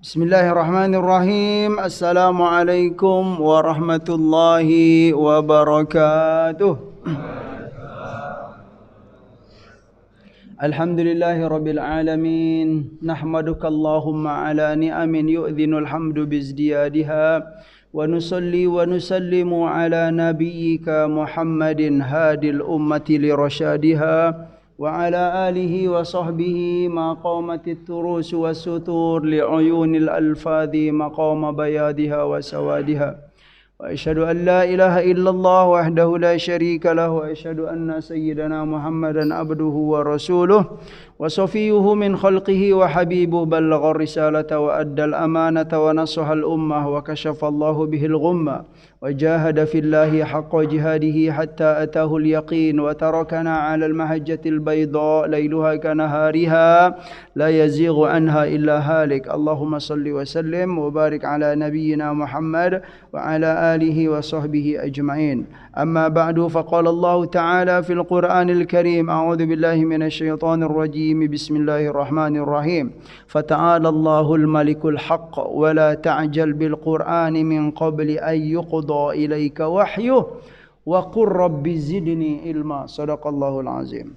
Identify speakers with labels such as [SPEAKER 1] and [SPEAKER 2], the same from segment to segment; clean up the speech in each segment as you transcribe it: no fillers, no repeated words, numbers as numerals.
[SPEAKER 1] Bismillahirrahmanirrahim. Assalamualaikum warahmatullahi wabarakatuh. Alhamdulillahi rabbil alamin. Nahmaduka Allahumma ala ni'amin yu'dhinul hamdu bizdiyadiha. Wa nusalli wa nusallimu ala nabiyyika Muhammadin hadil ummati lirasyadiha. وعلى آله وصحبه ما قامت التروس والسطور لعيون الألفاظ مقام بيادها وسوادها وأشهد أن لا إله إلا الله وحده لا شريك له وأشهد أن سيدنا محمدا عبده ورسوله وصفيه من خلقه وحبيبه بلغ الرسالة وأدى الأمانة ونصح الأمة وكشف الله به الغمة وجاهد في الله حق جهاده حتى أتاه اليقين وتركنا على المحجة البيضاء ليلها كنهارها لا يزيغ عنها إلا هالك اللهم صل وسلم وبارك على نبينا محمد وعلى آله وصحبه أجمعين أما بعد فقال الله تعالى في القرآن الكريم أعوذ بالله من الشيطان الرجيم بسم الله الرحمن الرحيم فتعالى الله الملك الحق ولا تعجل بالقرآن من قبل أن يقضى إليك وحيه وقل رب زدني علما صدق الله العظيم.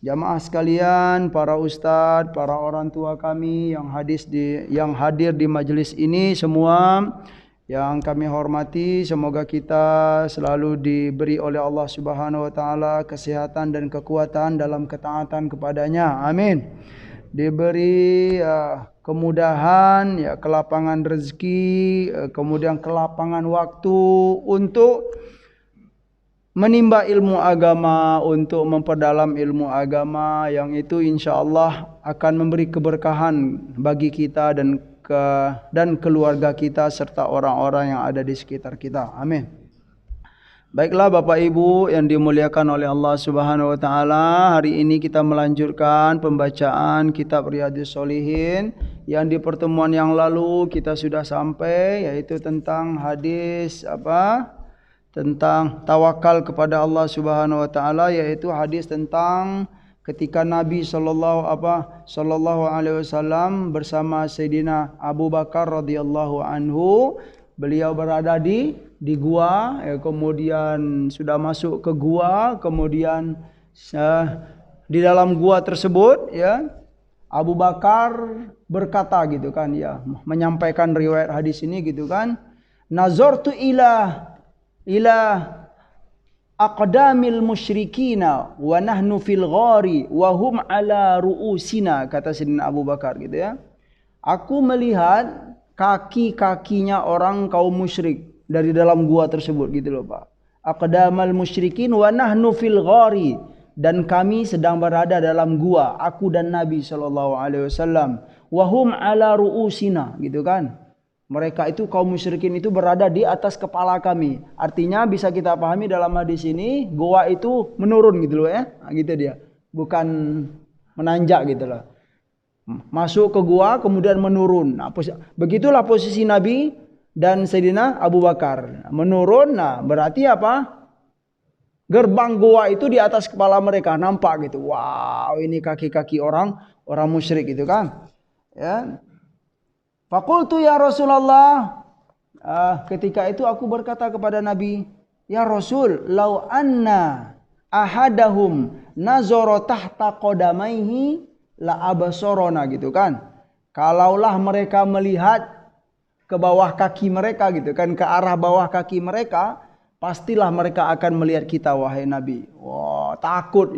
[SPEAKER 1] Jamaah sekalian, para ustadz, para orang tua kami yang hadir di majelis ini semua yang kami hormati, semoga kita selalu diberi oleh Allah Subhanahu wa taala kesehatan dan kekuatan dalam ketaatan kepadanya. Amin. Diberi kemudahan, kelapangan rezeki, kemudian kelapangan waktu untuk menimba ilmu agama, untuk memperdalam ilmu agama yang itu insyaallah akan memberi keberkahan bagi kita dan keluarga kita serta orang-orang yang ada di sekitar kita. Amin. Baiklah Bapak Ibu yang dimuliakan oleh Allah Subhanahu wa taala, hari ini kita melanjutkan pembacaan kitab Riyadhus Shalihin yang di pertemuan yang lalu kita sudah sampai, yaitu tentang hadis tentang tawakal kepada Allah Subhanahu wa taala, yaitu hadis tentang ketika Nabi sallallahu alaihi wasallam bersama Sayyidina Abu Bakar radhiyallahu anhu, beliau berada di gua, kemudian sudah masuk ke gua, kemudian di dalam gua tersebut Abu Bakar berkata gitu kan, menyampaikan riwayat hadis ini gitu kan, nazartu ila aqdamil musyrikina wa nahnu fil ghari wa hum ala ru'usina, kata Sayyidina Abu Bakar gitu ya. Aku melihat kaki-kakinya orang kaum musyrik dari dalam gua tersebut gitu loh Pak. Aqdamal musyrikin wa nahnu fil ghari, dan kami sedang berada dalam gua, aku dan Nabi sallallahu alaihi wasallam, wa hum ala ru'usina gitu kan. Mereka itu kaum musyrikin itu berada di atas kepala kami. Artinya bisa kita pahami dalam hadis ini, goa itu menurun gitu loh gitu dia. Bukan menanjak gitu loh. Masuk ke gua kemudian menurun. Nah, begitulah posisi Nabi dan Sayyidina Abu Bakar. Menurun, berarti apa? Gerbang goa itu di atas kepala mereka, nampak gitu. Wow, ini kaki-kaki orang musyrik gitu kan. Ya. Faqultu ya Rasulullah, ketika itu aku berkata kepada Nabi, ya Rasul, lau anna ahadahum nazara tahta qadamaihi la abasarona gitu kan. Kalaulah mereka melihat ke bawah kaki mereka gitu kan, ke arah bawah kaki mereka, pastilah mereka akan melihat kita wahai Nabi. Wah, takut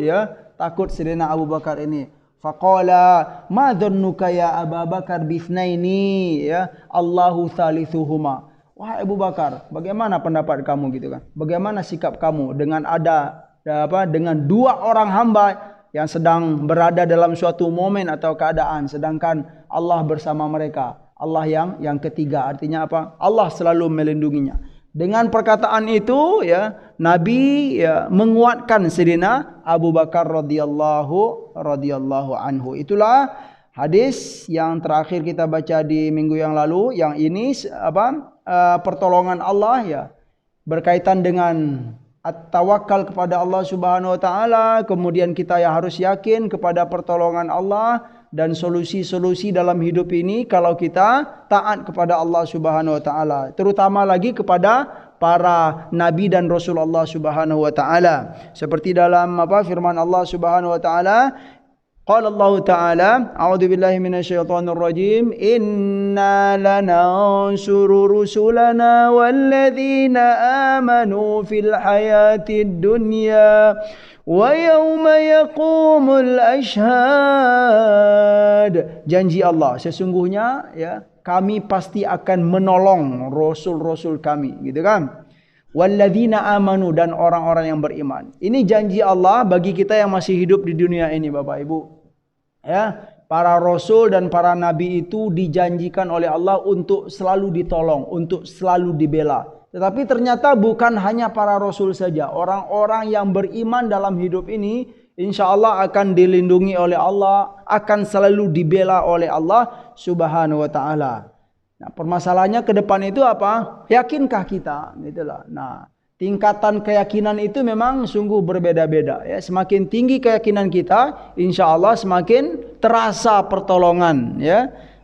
[SPEAKER 1] Sayyidina Abu Bakar ini. Faqala ma dhannuka ya Abu Bakar bithnaini Allahu thalithuhuma. Wahai Abu Bakar, bagaimana pendapat kamu gitu kan? Bagaimana sikap kamu dengan dengan dua orang hamba yang sedang berada dalam suatu momen atau keadaan, sedangkan Allah bersama mereka, Allah yang ketiga, artinya apa? Allah selalu melindunginya. Dengan perkataan itu Nabi menguatkan Sayyidina Abu Bakar radhiyallahu anhu. Itulah hadis yang terakhir kita baca di minggu yang lalu. Yang ini pertolongan Allah berkaitan dengan at-tawakkal kepada Allah Subhanahu wa taala. Kemudian kita harus yakin kepada pertolongan Allah dan solusi-solusi dalam hidup ini kalau kita taat kepada Allah Subhanahu wa taala, terutama lagi kepada para nabi dan rasul Allah Subhanahu wa taala. Seperti dalam firman Allah Subhanahu wa taala, qala Allah taala, a'udzu billahi minasyaitonir rajim, inna lanansuru rusulana walladzina amanu fil hayatid dunya wa yawma yaqumul ashhad. Janji Allah, sesungguhnya kami pasti akan menolong rasul-rasul kami, gitu kan? Walladzina amanu, dan orang-orang yang beriman. Ini janji Allah bagi kita yang masih hidup di dunia ini, Bapak Ibu. Para rasul dan para nabi itu dijanjikan oleh Allah untuk selalu ditolong, untuk selalu dibela. Tetapi ternyata bukan hanya para rasul saja. Orang-orang yang beriman dalam hidup ini insya Allah akan dilindungi oleh Allah, akan selalu dibela oleh Allah Subhanahu wa taala. Nah, permasalahannya ke depan itu apa? Yakinkah kita? Gitulah. Nah, tingkatan keyakinan itu memang sungguh berbeda-beda. Semakin tinggi keyakinan kita, insya Allah semakin terasa pertolongan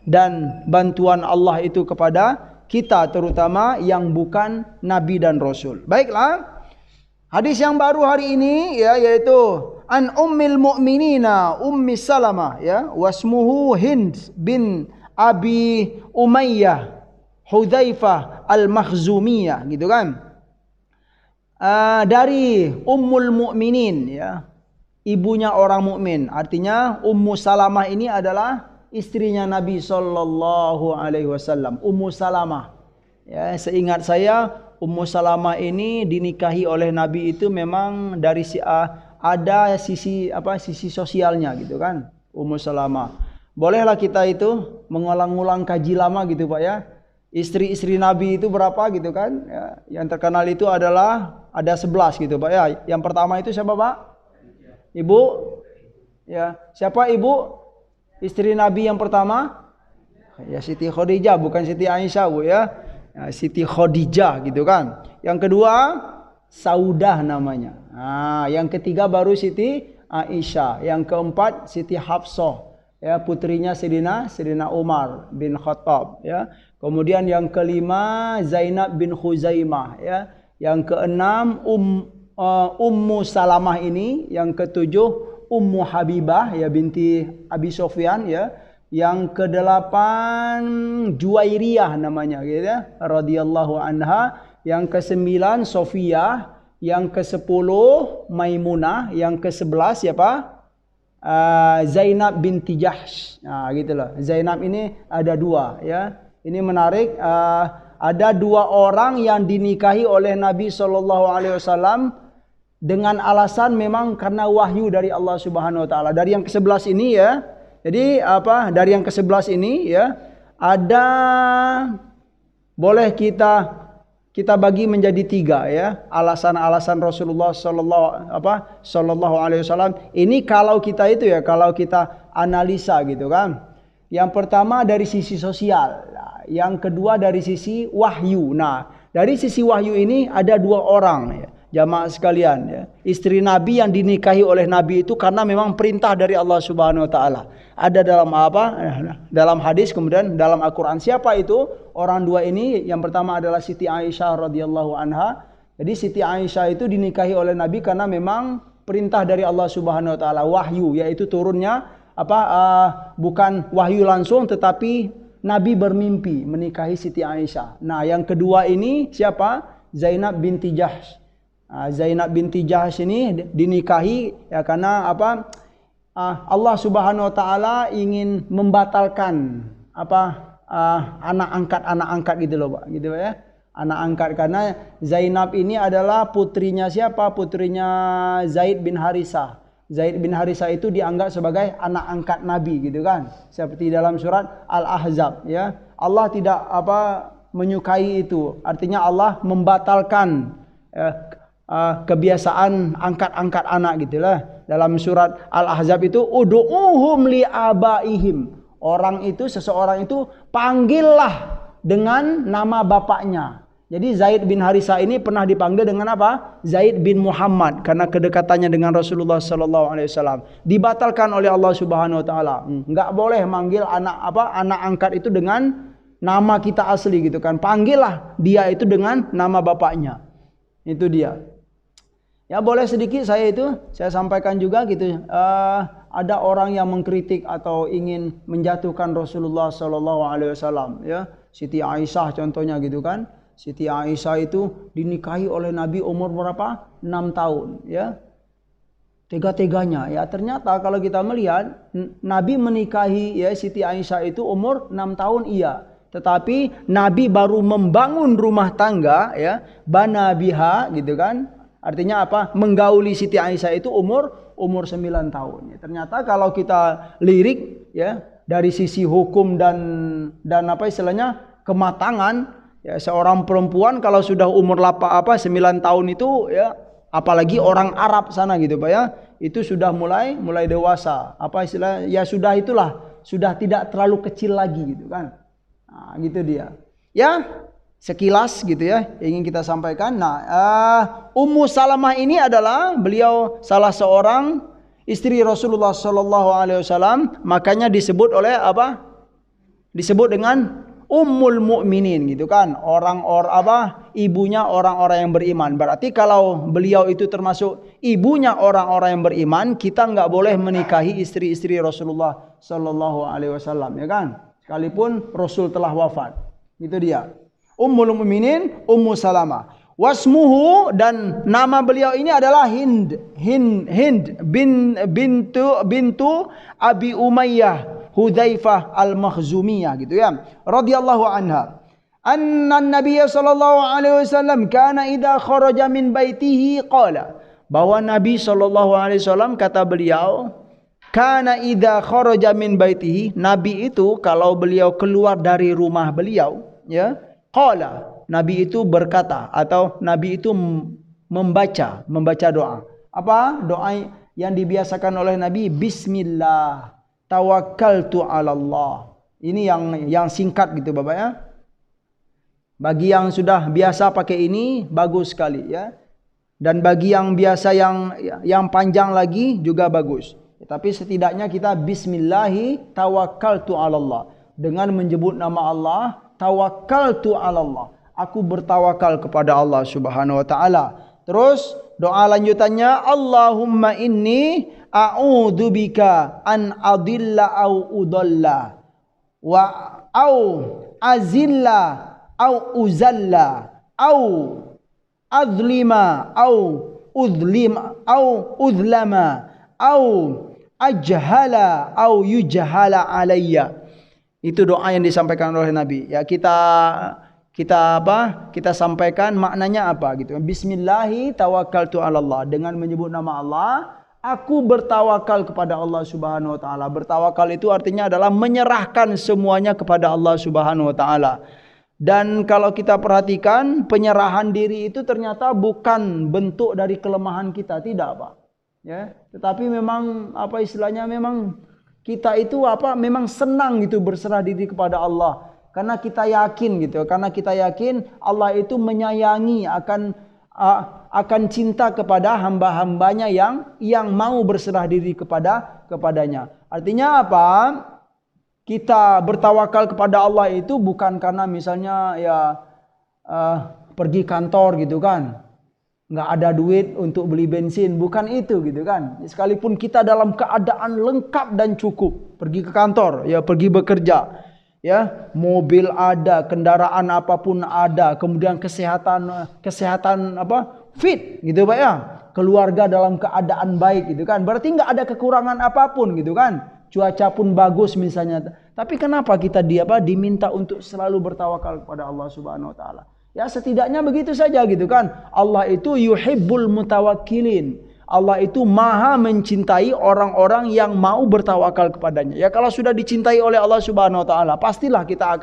[SPEAKER 1] dan bantuan Allah itu kepada kita, terutama yang bukan nabi dan rasul. Baiklah, hadis yang baru hari ini yaitu an ummil mu'minina ummi Salamah wasmuhu Hind bin Abi Umayyah Hudzaifah al-Makhzumiyah, gitu kan. Dari Ummul Mukminin, ibunya orang mukmin. Artinya Ummu Salamah ini adalah istrinya Nabi sallallahu alaihi wasallam, Ummu Salamah. Seingat saya Ummu Salamah ini dinikahi oleh Nabi itu memang dari ada sisi sosialnya, gitu kan. Ummu Salamah. Bolehlah kita itu mengulang-ulang kaji lama, gitu Pak ya. Istri-istri Nabi itu berapa, gitu kan? Yang terkenal itu adalah ada 11, gitu Pak ya. Yang pertama itu siapa Pak? Ibu? Siapa ibu? Istri Nabi yang pertama? Siti Khadijah, bukan Siti Aisyah Bu Siti Khadijah, gitu kan. Yang kedua Saudah namanya. Yang ketiga baru Siti Aisyah. Yang keempat Siti Hafsah, putrinya Sayyidina Umar bin Khattab, Kemudian yang kelima Zainab bin Khuzaimah, Yang keenam Ummu Salamah ini. Yang ketujuh Ummu Habibah binti Abi Sufyan, Yang kedelapan Juwairiyah namanya, gitu radhiyallahu anha. Yang kesembilan Sofiyah. Yang kesepuluh Maimunah. Yang kesebelas siapa? Zainab binti Jahsh. Gitulah. Zainab ini ada dua, Ini menarik. Ada dua orang yang dinikahi oleh Nabi SAW dengan alasan memang karena wahyu dari Allah Subhanahu wa taala. Dari yang ke-11 ini Jadi dari yang ke-11 ini ada, boleh kita bagi menjadi tiga alasan-alasan Rasulullah sallallahu alaihi wasallam. Ini kalau kita kalau kita analisa, gitu kan. Yang pertama dari sisi sosial, yang kedua dari sisi wahyu. Nah, dari sisi wahyu ini ada dua orang jamaah sekalian istri Nabi yang dinikahi oleh Nabi itu karena memang perintah dari Allah Subhanahu wa taala. Ada dalam dalam hadis, kemudian dalam Al-Qur'an. Siapa itu orang dua ini? Yang pertama adalah Siti Aisyah radhiyallahu anha. Jadi Siti Aisyah itu dinikahi oleh Nabi karena memang perintah dari Allah Subhanahu wa taala, wahyu, yaitu turunnya bukan wahyu langsung, tetapi Nabi bermimpi menikahi Siti Aisyah. Nah, yang kedua ini siapa? Zainab binti Jahsh. Zainab binti Jahsh ini dinikahi karena Allah Subhanahu wa taala ingin membatalkan anak angkat gitu loh Pak, gitu anak angkat, karena Zainab ini adalah putrinya siapa? Putrinya Zaid bin Harisah. Zaid bin Harisah itu dianggap sebagai anak angkat Nabi, gitu kan. Seperti dalam surat Al-Ahzab, Allah tidak menyukai itu. Artinya Allah membatalkan kebiasaan angkat-angkat anak, gitulah. Dalam surat Al-Ahzab itu ud'uhum li'abaihim. Seseorang itu panggillah dengan nama bapaknya. Jadi Zaid bin Harisah ini pernah dipanggil dengan apa? Zaid bin Muhammad karena kedekatannya dengan Rasulullah sallallahu alaihi wasallam. Dibatalkan oleh Allah Subhanahu wa taala. Enggak boleh manggil anak angkat itu dengan nama kita asli gitu kan. Panggillah dia itu dengan nama bapaknya. Itu dia. Ya boleh sedikit saya sampaikan juga gitu. Ada orang yang mengkritik atau ingin menjatuhkan Rasulullah sallallahu alaihi wasallam ya. Siti Aisyah contohnya gitu kan. Siti Aisyah itu dinikahi oleh Nabi umur berapa? 6 tahun ya. Tega-teganya ya. Ternyata kalau kita melihat Nabi menikahi ya Siti Aisyah itu umur 6 tahun iya. Tetapi Nabi baru membangun rumah tangga ya, bana biha gitu kan. Artinya apa? Menggauli Siti Aisyah itu umur 9 tahun. Ya, ternyata kalau kita lirik ya dari sisi hukum dan apa istilahnya kematangan. Ya, seorang perempuan kalau sudah umur 9 tahun itu ya, apalagi orang Arab sana gitu Pak ya, itu sudah mulai dewasa. Apa istilah? Ya sudah itulah, sudah tidak terlalu kecil lagi gitu kan. Nah, gitu dia. Ya, sekilas gitu ya ingin kita sampaikan. Nah, Ummu Salamah ini adalah beliau salah seorang istri Rasulullah sallallahu alaihi wasallam, makanya disebut oleh apa? Disebut dengan Ummul Mukminin gitu kan, ibunya orang-orang yang beriman. Berarti kalau beliau itu termasuk ibunya orang-orang yang beriman, kita nggak boleh menikahi istri-istri Rasulullah Sallallahu Alaihi Wasallam ya kan, sekalipun Rasul telah wafat. Itu dia Ummul Mukminin Ummu Salamah. Wasmuhu, dan nama beliau ini adalah Hind bintu Abi Umayyah Hudzaifah al-Makhzumiyah gitu ya, radhiyallahu anha. Anna Nabiy sallallahu alaihi wasallam kana idza kharaja min baitihi qala, bahwa Nabi sallallahu alaihi wasallam kata beliau, kana idza kharaja min baitihi, Nabi itu kalau beliau keluar dari rumah beliau ya, qala, Nabi itu berkata atau Nabi itu membaca doa. Apa doa yang dibiasakan oleh Nabi? Bismillah tawakkaltu 'ala Allah. Ini yang singkat gitu Bapak ya. Bagi yang sudah biasa pakai ini bagus sekali ya. Dan bagi yang biasa yang panjang lagi juga bagus. Tapi setidaknya kita bismillahi tawakkaltu 'ala Allah. Dengan menyebut nama Allah, tawakkaltu 'ala Allah. Aku bertawakal kepada Allah Subhanahu wa taala. Terus doa lanjutannya, Allahumma inni a'udzubika an adilla au udalla wa au azilla au uzalla au azlima au udlima au udlama au ajhala au yujhala alayya. Itu doa yang disampaikan oleh Nabi. Ya kita sampaikan maknanya apa gitu. Bismillahi tawakkaltu 'ala Allah, dengan menyebut nama Allah aku bertawakal kepada Allah Subhanahu wa taala. Bertawakal itu artinya adalah menyerahkan semuanya kepada Allah Subhanahu wa taala. Dan kalau kita perhatikan, penyerahan diri itu ternyata bukan bentuk dari kelemahan kita, tidak Pak. Ya, tetapi memang apa istilahnya, memang kita itu memang senang gitu berserah diri kepada Allah. Karena kita yakin gitu, karena kita yakin Allah itu menyayangi, akan cinta kepada hamba-hambanya yang mau berserah diri kepadanya. Artinya apa? Kita bertawakal kepada Allah itu bukan karena misalnya pergi kantor gitu kan, nggak ada duit untuk beli bensin, bukan itu gitu kan. Sekalipun kita dalam keadaan lengkap dan cukup, pergi ke kantor, ya pergi bekerja. Ya, mobil ada, kendaraan apapun ada, kemudian kesehatan fit gitu Pak ya. Keluarga dalam keadaan baik gitu kan. Berarti nggak ada kekurangan apapun gitu kan. Cuaca pun bagus misalnya. Tapi kenapa kita diminta untuk selalu bertawakal kepada Allah Subhanahu wa taala? Ya setidaknya begitu saja gitu kan. Allah itu yuhibbul mutawakkilin. Allah itu maha mencintai orang-orang yang mau bertawakal kepadanya. Ya kalau sudah dicintai oleh Allah Subhanahu wa taala, pastilah kita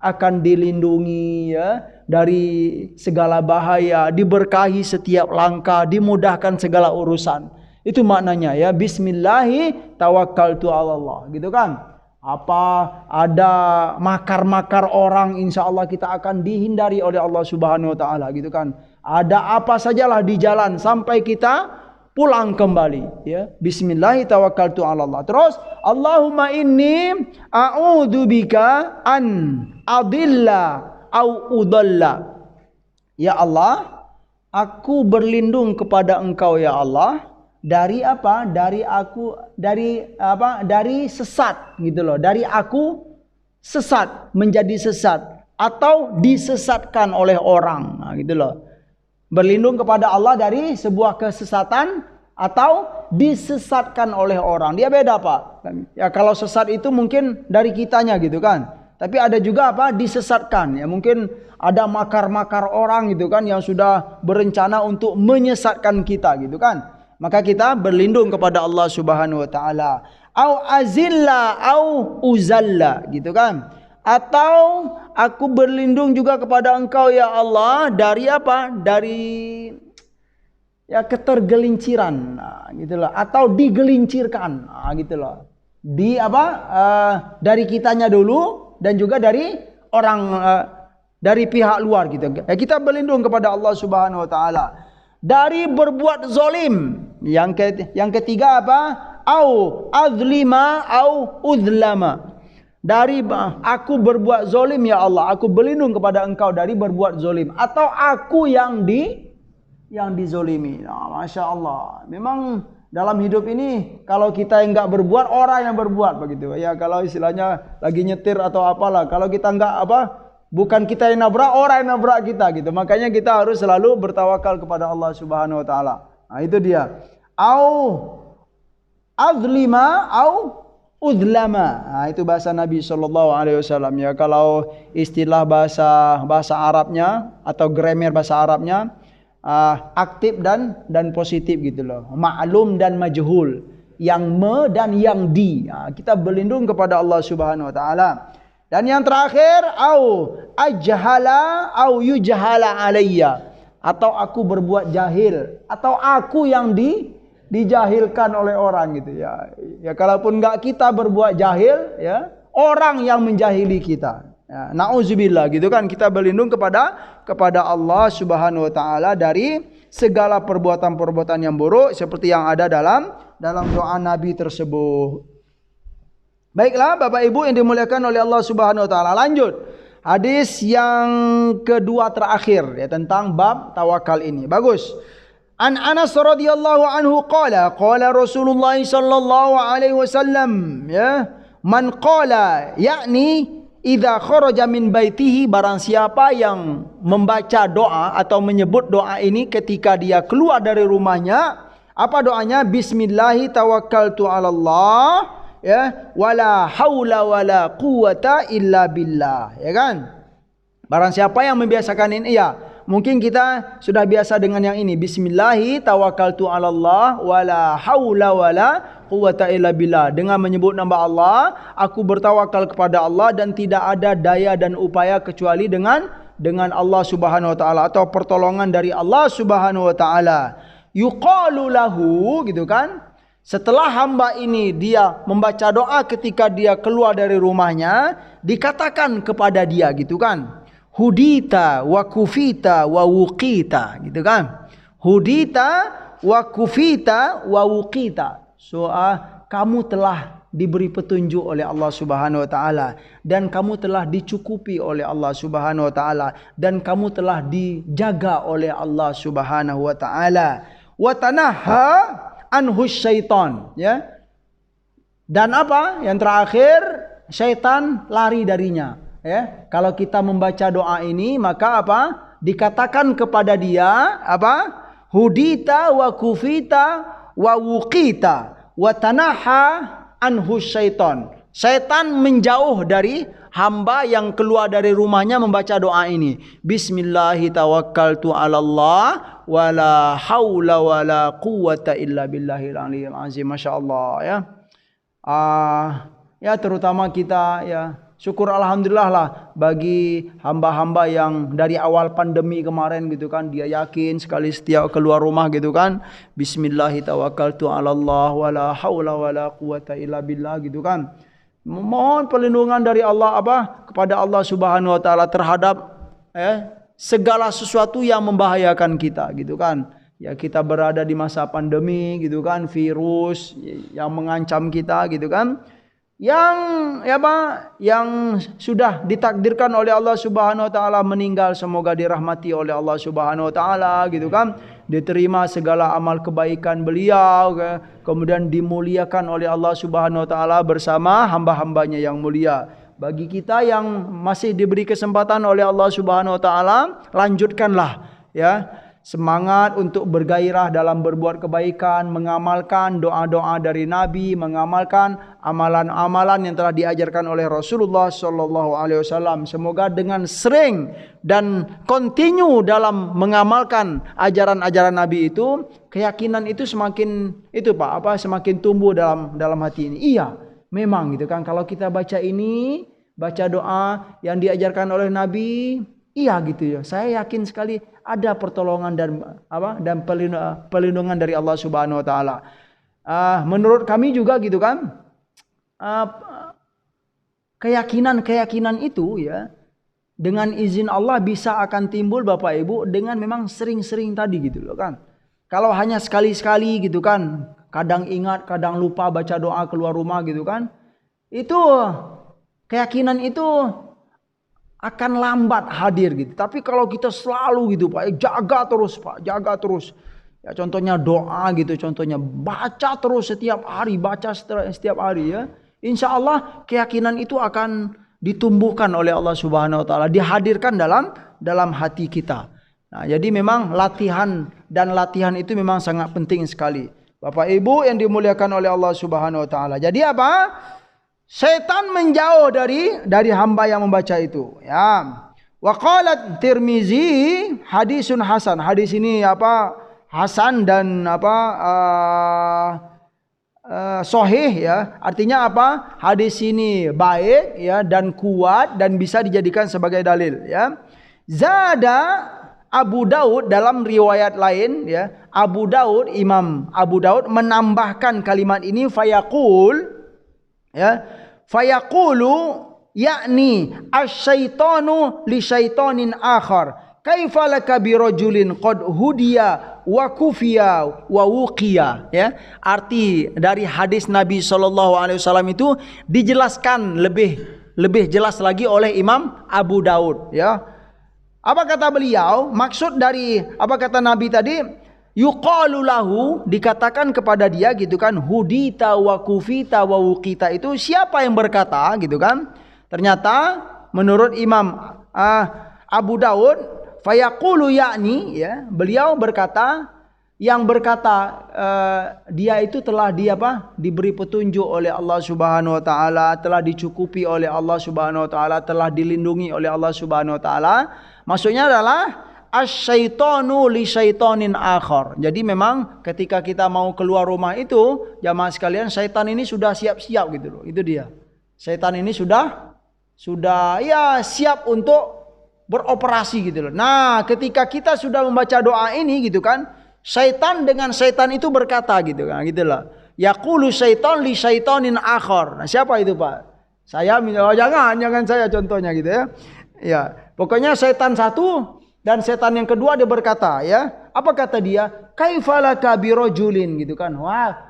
[SPEAKER 1] akan dilindungi ya dari segala bahaya, diberkahi setiap langkah, dimudahkan segala urusan. Itu maknanya ya, bismillahi tawakkaltu 'ala Allah, gitu kan. ada makar-makar orang, insya Allah kita akan dihindari oleh Allah Subhanahu Wa Taala gitu kan. Ada apa sajalah di jalan sampai kita pulang kembali ya. Bismillah tawakkaltu 'ala Allah. Terus Allahumma inni a'udzubika an adilla au udalla. Ya Allah, aku berlindung kepada Engkau ya Allah dari apa? Dari sesat gitu loh. Dari aku sesat, menjadi sesat atau disesatkan oleh orang. Nah, gitu loh. Berlindung kepada Allah dari sebuah kesesatan atau disesatkan oleh orang. Dia beda Pak. Ya kalau sesat itu mungkin dari kitanya gitu kan. Tapi ada juga apa? Disesatkan. Ya mungkin ada makar-makar orang gitu kan yang sudah berencana untuk menyesatkan kita gitu kan. Maka kita berlindung kepada Allah Subhanahu Wa Taala. Au azilla au uzalla gitu kan. Atau aku berlindung juga kepada Engkau ya Allah dari apa? Dari ya ketergelinciran, nah, gitu loh. Atau digelincirkan, nah, gitu loh. Di apa? Dari kitanya dulu dan juga dari orang dari pihak luar gitu. Ya, kita berlindung kepada Allah Subhanahu Wa Taala dari berbuat zalim. Yang ketiga apa? Au azlima au uzlama. Dari aku berbuat zalim ya Allah, aku berlindung kepada Engkau dari berbuat zalim atau aku yang dizolimi. Nah, Masya Allah. Memang dalam hidup ini kalau kita yang enggak berbuat, orang yang berbuat begitu. Ya kalau istilahnya lagi nyetir atau apalah, kalau kita enggak bukan kita yang nabrak, orang yang nabrak kita gitu. Makanya kita harus selalu bertawakal kepada Allah Subhanahu Wa Taala. Nah, itu dia. Au azlima au udlama. Nah, itu bahasa Nabi Shallallahu Alaihi Wasallam ya. Kalau istilah bahasa Arabnya atau grammar bahasa Arabnya aktif dan positif gitu loh. Ma'lum dan majhul. Yang me dan yang di. Nah, kita berlindung kepada Allah Subhanahu Wa Taala. Dan yang terakhir, au ajhala au yujhala alayya. Atau aku berbuat jahil. Atau aku yang dijahilkan oleh orang gitu ya. Ya kalaupun enggak kita berbuat jahil ya, orang yang menjahili kita. Ya, nauzubillah gitu kan, kita berlindung kepada Allah Subhanahu Wa Taala dari segala perbuatan-perbuatan yang buruk seperti yang ada dalam doa Nabi tersebut. Baiklah Bapak Ibu yang dimuliakan oleh Allah Subhanahu Wa Taala. Lanjut. Hadis yang kedua terakhir ya tentang bab tawakal ini. Bagus. An Anas radhiyallahu anhu qala Rasulullah sallallahu alaihi wasallam ya man qala yakni idza kharaja min baitihi, barang siapa yang membaca doa atau menyebut doa ini ketika dia keluar dari rumahnya. Apa doanya? Bismillahi tawakkaltu 'ala Allah ya wala haula wala quwata illa billah, ya kan? Barang siapa yang membiasakan ini ya. Mungkin kita sudah biasa dengan yang ini. Bismillahi tawakkaltu 'ala Allah wala haula wala quwata illa billah. Dengan menyebut nama Allah, aku bertawakal kepada Allah dan tidak ada daya dan upaya kecuali dengan Allah Subhanahu Wa Taala atau pertolongan dari Allah Subhanahu Wa Taala. Yuqalu lahu gitu kan? Setelah hamba ini dia membaca doa ketika dia keluar dari rumahnya, dikatakan kepada dia gitu kan? Hudita wa kufita wa wuqita gitu kan. Hudita wa kufita wa wuqita. So kamu telah diberi petunjuk oleh Allah Subhanahu Wa Taala dan kamu telah dicukupi oleh Allah Subhanahu Wa Taala dan kamu telah dijaga oleh Allah Subhanahu Wa Taala. Wa tanaha anhu syaitan ya. Dan apa? Yang terakhir, syaitan lari darinya. Ya, kalau kita membaca doa ini maka apa? Dikatakan kepada dia apa? Hudita wa kufita wa wuqita wa tanaha anhu syaitan. Syaitan menjauh dari hamba yang keluar dari rumahnya membaca doa ini. Bismillahi tawakkaltu 'ala Allah wala haula wala quwata illa billahil aliyil azim. Masyaallah ya. Ya terutama kita ya syukur alhamdulillah lah bagi hamba-hamba yang dari awal pandemi kemarin gitu kan, dia yakin sekali setiap keluar rumah gitu kan, bismillahi tawakkaltu 'ala Allah wala haula wala quwata illa billah gitu kan. Mohon perlindungan dari Allah kepada Allah Subhanahu wa taala terhadap segala sesuatu yang membahayakan kita gitu kan. Ya kita berada di masa pandemi gitu kan, virus yang mengancam kita gitu kan. Yang sudah ditakdirkan oleh Allah Subhanahu wa taala meninggal, semoga dirahmati oleh Allah Subhanahu wa taala gitu kan. Diterima segala amal kebaikan beliau, kemudian dimuliakan oleh Allah Subhanahu wa taala bersama hamba-hambanya yang mulia. Bagi kita yang masih diberi kesempatan oleh Allah Subhanahu wa taala, lanjutkanlah ya. Semangat untuk bergairah dalam berbuat kebaikan, mengamalkan doa-doa dari Nabi, mengamalkan amalan-amalan yang telah diajarkan oleh Rasulullah sallallahu alaihi wasallam. Semoga dengan sering dan continue dalam mengamalkan ajaran-ajaran Nabi itu, keyakinan itu semakin semakin tumbuh dalam hati ini. Iya, memang gitu kan, kalau kita baca ini, baca doa yang diajarkan oleh Nabi, iya gitu ya. Saya yakin sekali ada pertolongan dan perlindungan dari Allah Subhanahu wa taala. Menurut kami juga gitu kan, keyakinan itu ya, dengan izin Allah bisa akan timbul Bapak Ibu dengan memang sering-sering tadi gitu loh kan. Kalau hanya sekali-sekali gitu kan, kadang ingat, kadang lupa baca doa keluar rumah gitu kan, itu keyakinan itu akan lambat hadir gitu. Tapi kalau kita selalu gitu Pak, jaga terus. Ya contohnya doa gitu, contohnya baca terus setiap hari, setiap hari ya. Insya Allah keyakinan itu akan ditumbuhkan oleh Allah Subhanahu wa taala, dihadirkan dalam hati kita. Nah, jadi memang latihan itu memang sangat penting sekali. Bapak Ibu yang dimuliakan oleh Allah Subhanahu wa taala. Jadi apa? Setan menjauh dari hamba yang membaca itu. Ya. Wa qalat Tirmizi hadisun hasan. Hadis ini hasan dan sahih ya. Artinya apa? Hadis ini baik ya dan kuat dan bisa dijadikan sebagai dalil ya. Zada Abu Daud dalam riwayat lain ya. Imam Abu Daud menambahkan kalimat ini fayaqul ya, fayaqulu yakni asyaitanu li syaitanin akhar kaifa laka bi rajulin qad hudiya wa kufiya wa wuqiya ya. Arti dari hadis Nabi sallallahu alaihi wasallam itu dijelaskan lebih jelas lagi oleh Imam Abu Daud ya. Apa kata beliau? Maksud dari apa kata Nabi tadi? Yuqalu lahu, dikatakan kepada dia gitu kan, hudita wa kufita wa wuqita, itu siapa yang berkata gitu kan. Ternyata menurut Imam Abu Daud fayaqulu yakni ya, beliau berkata, yang berkata dia itu telah diberi petunjuk oleh Allah Subhanahu wa taala, telah dicukupi oleh Allah Subhanahu wa taala, telah dilindungi oleh Allah Subhanahu wa taala. Maksudnya adalah asyaitanu li syaitanin akhar. Jadi memang ketika kita mau keluar rumah itu, jamaah sekalian, syaitan ini sudah siap-siap gitu loh. Itu dia. Syaitan ini sudah ya siap untuk beroperasi gitu loh. Nah, ketika kita sudah membaca doa ini gitu kan, syaitan dengan syaitan itu berkata gitu kan, gitu loh. Yaqulu syaitan li syaitanin akhar. Nah, siapa itu, Pak? Saya jangan saya contohnya gitu ya. Ya, pokoknya syaitan satu dan setan yang kedua dia berkata ya, apa kata dia? Kaifalaka birojulin gitu kan.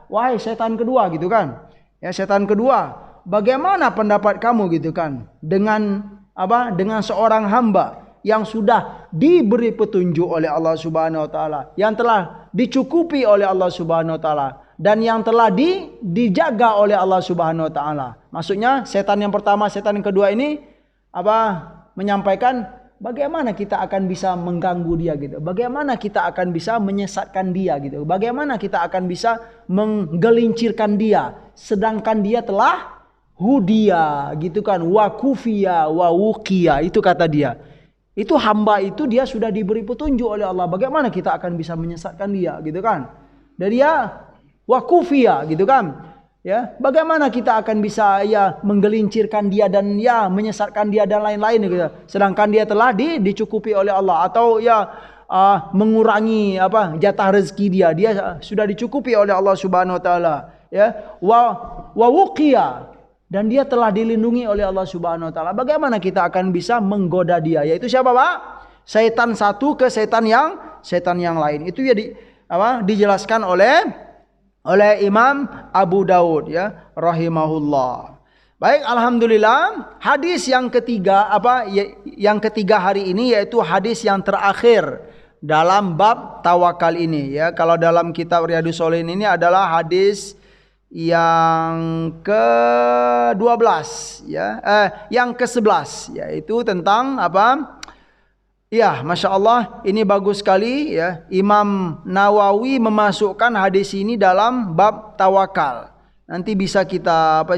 [SPEAKER 1] Wahai setan kedua gitu kan. Ya, setan kedua, bagaimana pendapat kamu gitu kan dengan dengan seorang hamba yang sudah diberi petunjuk oleh Allah Subhanahu wa taala, yang telah dicukupi oleh Allah Subhanahu wa taala, dan yang telah dijaga oleh Allah Subhanahu wa taala. Maksudnya setan yang pertama, setan yang kedua ini menyampaikan bagaimana kita akan bisa mengganggu dia gitu. Bagaimana kita akan bisa menyesatkan dia gitu. Bagaimana kita akan bisa menggelincirkan dia. Sedangkan dia telah hudia gitu kan. Wa kufiya wa wuqiya. Itu kata dia. Itu hamba itu dia sudah diberi petunjuk oleh Allah. Bagaimana kita akan bisa menyesatkan dia gitu kan. Dan dia wa kufiya gitu kan. Ya, bagaimana kita akan bisa ya menggelincirkan dia dan ya menyesatkan dia dan lain-lain gitu. Sedangkan dia telah dicukupi oleh Allah, atau ya mengurangi jatah rezeki dia sudah dicukupi oleh Allah Subhanahu wa taala ya. Wa wuqiya dan dia telah dilindungi oleh Allah Subhanahu wa taala. Bagaimana kita akan bisa menggoda dia? Yaitu siapa, Pak? Setan satu ke setan yang lain. Itu ya dijelaskan oleh Imam Abu Daud ya rahimahullah. Baik, alhamdulillah. Hadis yang ketiga Yang ketiga hari ini yaitu hadis yang terakhir dalam bab tawakal ini ya. Kalau dalam kitab Riyadhus Shalihin ini adalah hadis yang ke-12 ya. Yang ke-11 yaitu tentang apa? Ya, Masya Allah, ini bagus sekali ya. Imam Nawawi memasukkan hadis ini dalam bab tawakal. Nanti bisa kita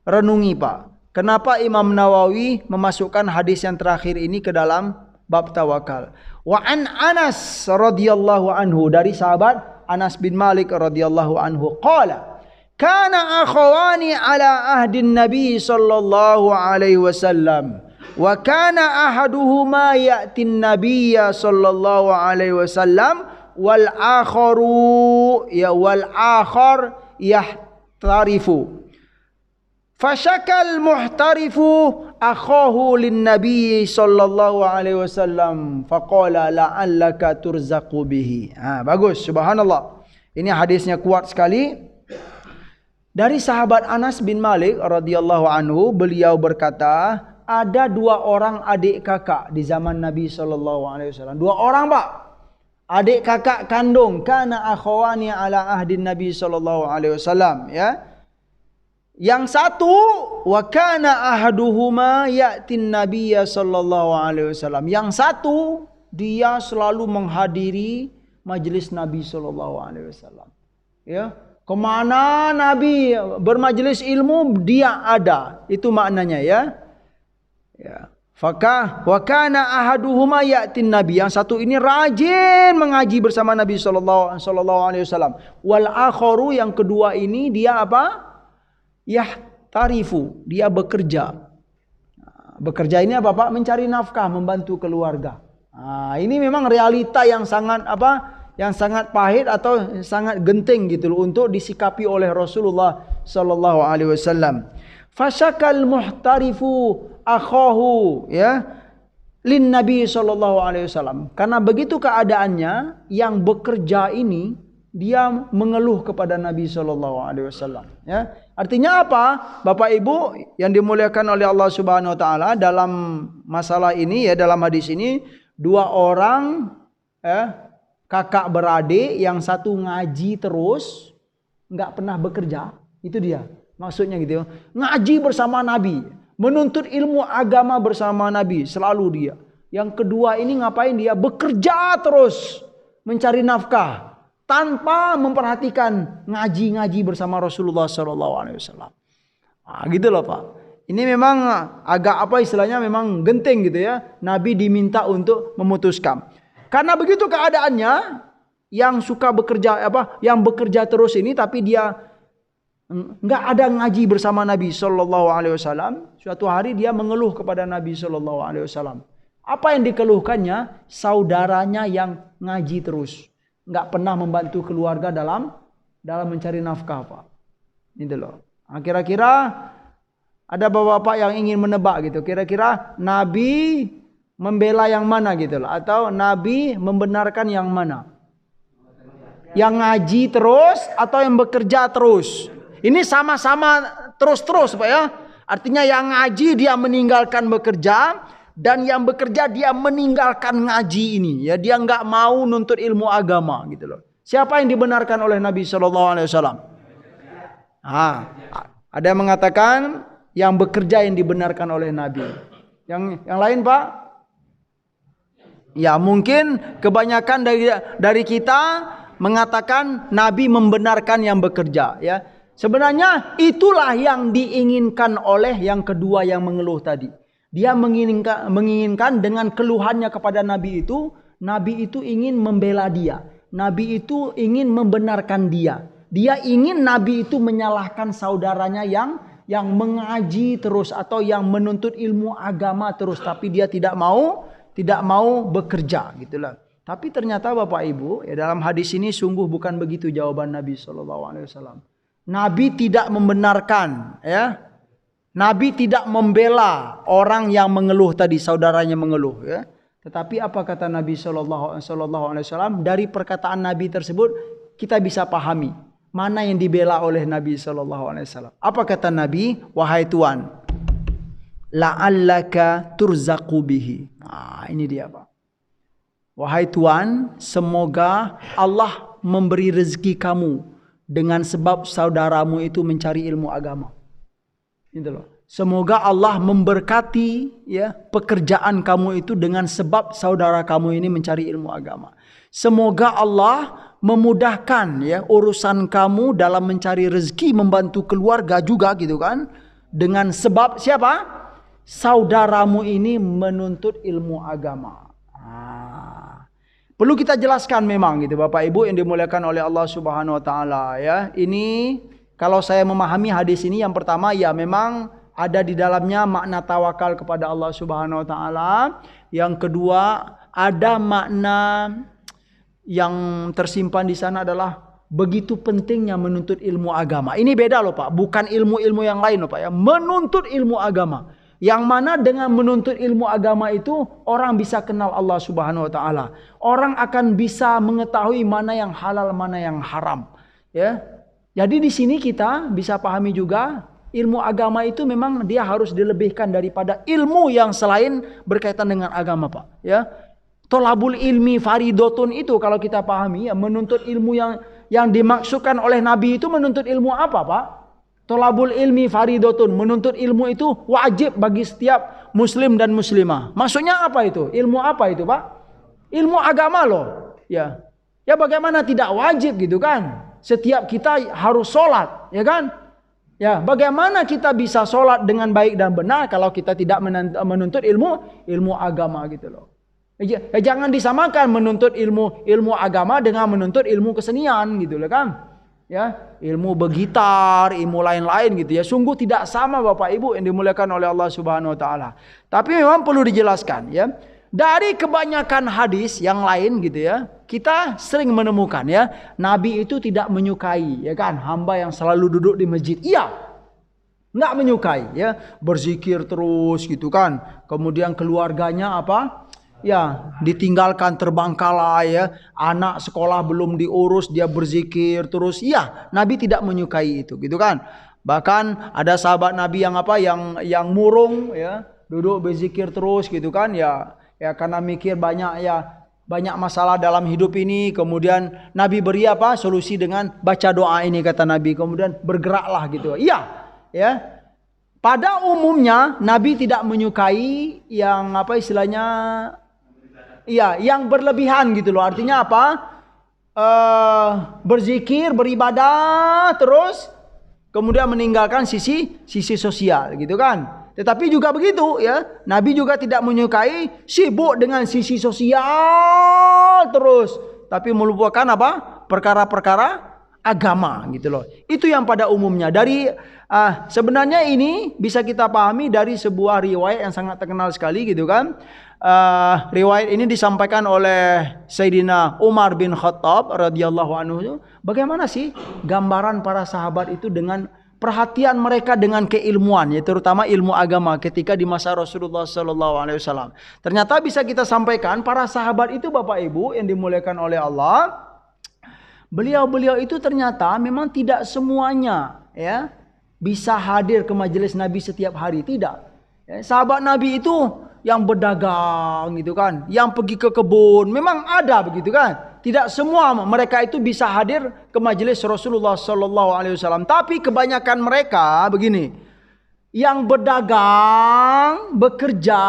[SPEAKER 1] renungi, Pak. Kenapa Imam Nawawi memasukkan hadis yang terakhir ini ke dalam bab tawakal? Wa an Anas radhiyallahu anhu, dari sahabat Anas bin Malik radhiyallahu anhu, qala kana akhawani ala ahdin Nabi sallallahu alaihi wasallam. Wa kana ahaduhuma ya'tin nabiyya sallallahu alaihi wasallam wal akhar yahtarifu. Fashakal muhtarifu akhahu lin nabiy sallallahu alaihi wasallam faqala la'allaka turzaqu bihi. Bagus, subhanallah. Ini hadisnya kuat sekali. Dari sahabat Anas bin Malik radhiyallahu anhu, beliau berkata, ada dua orang adik kakak di zaman Nabi SAW. Dua orang, Pak. Adik kakak kandung. Kana akhawani ala ahdin Nabi SAW. Ya. Yang satu, wa kana ahaduhuma ya'tin Nabiyya SAW. Yang satu, dia selalu menghadiri majlis Nabi SAW. Ya. Kemana Nabi bermajlis ilmu, dia ada. Itu maknanya ya. Ya. Wa kana ahaduhuma ya'tin Nabi. Yang satu ini rajin mengaji bersama Nabi sallallahu alaihi wasallam. Wal akharu, yang kedua ini dia apa? Yahtarifu, dia bekerja. Bekerja ini apa, Pak? Mencari nafkah, membantu keluarga. Ini memang realita yang sangat yang sangat pahit atau sangat genting gitu loh untuk disikapi oleh Rasulullah sallallahu alaihi wasallam. Fashakal muhtarifu akhahu ya lin Nabi sallallahu alaihi wasallam. Karena begitu keadaannya, yang bekerja ini dia mengeluh kepada Nabi sallallahu alaihi wasallam ya. Artinya apa? Bapak Ibu yang dimuliakan oleh Allah Subhanahu wa taala, dalam masalah ini ya, dalam hadis ini, dua orang kakak beradik, yang satu ngaji terus, enggak pernah bekerja. Itu dia. Maksudnya gitu, ngaji bersama Nabi, menuntut ilmu agama bersama Nabi, selalu dia. Yang kedua ini ngapain dia? Bekerja terus, mencari nafkah, tanpa memperhatikan ngaji bersama Rasulullah SAW. Gitu loh, Pak. Ini memang agak memang genting gitu ya. Nabi diminta untuk memutuskan. Karena begitu keadaannya, yang suka bekerja yang bekerja terus ini, tapi dia enggak ada ngaji bersama Nabi sallallahu alaihi wasallam. Suatu hari dia mengeluh kepada Nabi sallallahu alaihi wasallam. Apa yang dikeluhkannya? Saudaranya yang ngaji terus, enggak pernah membantu keluarga dalam mencari nafkah, Pak. Ini loh. Kira-kira ada bapak-bapak yang ingin menebak gitu. Kira-kira Nabi membela yang mana gitu loh, atau Nabi membenarkan yang mana? Yang ngaji terus atau yang bekerja terus? Ini sama-sama terus-terus, Pak ya. Artinya yang ngaji dia meninggalkan bekerja, dan yang bekerja dia meninggalkan ngaji ini. Ya, dia enggak mau nuntut ilmu agama gitu loh. Siapa yang dibenarkan oleh Nabi sallallahu alaihi wasallam? Ada yang mengatakan yang bekerja yang dibenarkan oleh Nabi. Yang lain, Pak? Ya, mungkin kebanyakan dari kita mengatakan Nabi membenarkan yang bekerja, ya. Sebenarnya itulah yang diinginkan oleh yang kedua yang mengeluh tadi. Dia menginginkan dengan keluhannya kepada Nabi itu ingin membela dia. Nabi itu ingin membenarkan dia. Dia ingin Nabi itu menyalahkan saudaranya yang mengaji terus atau yang menuntut ilmu agama terus, tapi dia tidak mau bekerja gitulah. Tapi ternyata Bapak Ibu, ya, dalam hadis ini sungguh bukan begitu jawaban Nabi sallallahu alaihi wasallam. Nabi tidak membenarkan, ya. Nabi tidak membela orang yang mengeluh tadi, saudaranya mengeluh, ya. Tetapi apa kata Nabi Shallallahu Alaihi Wasallam? Dari perkataan Nabi tersebut kita bisa pahami mana yang dibela oleh Nabi Shallallahu Alaihi Wasallam. Apa kata Nabi? Wahai Tuhan, la'allaka turzaqu bihi. Nah, ini dia, Pak. Wahai Tuhan, semoga Allah memberi rezeki kamu dengan sebab saudaramu itu mencari ilmu agama. Gitu loh. Semoga Allah memberkati, ya, pekerjaan kamu itu dengan sebab saudara kamu ini mencari ilmu agama. Semoga Allah memudahkan, ya, urusan kamu dalam mencari rezeki, membantu keluarga juga, gitu kan? Dengan sebab siapa? Saudaramu ini menuntut ilmu agama. Perlu kita jelaskan memang, gitu, Bapak Ibu yang dimuliakan oleh Allah Subhanahu Wa Taala, ya. Ini kalau saya memahami hadis ini, yang pertama, ya, memang ada di dalamnya makna tawakal kepada Allah Subhanahu Wa Taala. Yang kedua, ada makna yang tersimpan di sana adalah begitu pentingnya menuntut ilmu agama. Ini beda loh, Pak. Bukan ilmu-ilmu yang lain loh, Pak, ya. Menuntut ilmu agama. Yang mana dengan menuntut ilmu agama itu orang bisa kenal Allah Subhanahu Wa Taala. Orang akan bisa mengetahui mana yang halal, mana yang haram, ya. Jadi di sini kita bisa pahami juga ilmu agama itu memang dia harus dilebihkan daripada ilmu yang selain berkaitan dengan agama, Pak, ya. Tolabul ilmi faridotun itu kalau kita pahami, ya, menuntut ilmu yang dimaksudkan oleh Nabi itu menuntut ilmu apa, Pak? Tolabul ilmi faridotun, menuntut ilmu itu wajib bagi setiap muslim dan muslimah. Maksudnya apa itu? Ilmu apa itu, Pak? Ilmu agama loh, ya. Ya bagaimana tidak wajib, gitu kan? Setiap kita harus sholat, ya kan? Ya, bagaimana kita bisa sholat dengan baik dan benar kalau kita tidak menuntut ilmu agama, gitu loh. Ya, jangan disamakan menuntut ilmu agama dengan menuntut ilmu kesenian, gitu loh kan? Ya, ilmu bergitar, ilmu lain-lain, gitu ya. Sungguh tidak sama, Bapak Ibu yang dimuliakan oleh Allah Subhanahu Wa Taala. Tapi memang perlu dijelaskan, ya. Dari kebanyakan hadis yang lain, gitu ya, kita sering menemukan, ya, Nabi itu tidak menyukai, ya kan, hamba yang selalu duduk di masjid. Iya, nggak menyukai, ya, berzikir terus, gitu kan. Kemudian keluarganya apa? Ya, ditinggalkan terbengkalai, ya. Anak sekolah belum diurus, dia berzikir terus. Iya, Nabi tidak menyukai itu, gitu kan. Bahkan ada sahabat Nabi yang apa? Yang murung, ya, duduk berzikir terus, gitu kan. Ya, karena mikir banyak masalah dalam hidup ini. Kemudian Nabi beri apa? Solusi dengan baca doa ini, kata Nabi. Kemudian bergeraklah, gitu. Iya, ya. Pada umumnya Nabi tidak menyukai yang apa istilahnya? Iya, yang berlebihan, gitu loh. Artinya apa? Berzikir, beribadah terus, kemudian meninggalkan sisi sosial, gitu kan. Tetapi juga begitu, ya. Nabi juga tidak menyukai sibuk dengan sisi sosial terus, tapi melupakan apa? Perkara-perkara agama, gitu loh. Itu yang pada umumnya. Dari sebenarnya ini bisa kita pahami dari sebuah riwayat yang sangat terkenal sekali, gitu kan. Riwayat ini disampaikan oleh Sayyidina Umar bin Khattab radhiyallahu anhu. Bagaimana sih gambaran para sahabat itu dengan perhatian mereka dengan keilmuan, ya, terutama ilmu agama ketika di masa Rasulullah sallallahu alaihi wasallam. Ternyata bisa kita sampaikan para sahabat itu, Bapak Ibu yang dimuliakan oleh Allah, beliau-beliau itu ternyata memang tidak semuanya, ya, bisa hadir ke majelis Nabi setiap hari, tidak. Ya, sahabat Nabi itu yang berdagang, gitu kan, yang pergi ke kebun, memang ada begitu kan. Tidak semua mereka itu bisa hadir ke majelis Rasulullah sallallahu alaihi wasallam, tapi kebanyakan mereka begini, yang berdagang, bekerja,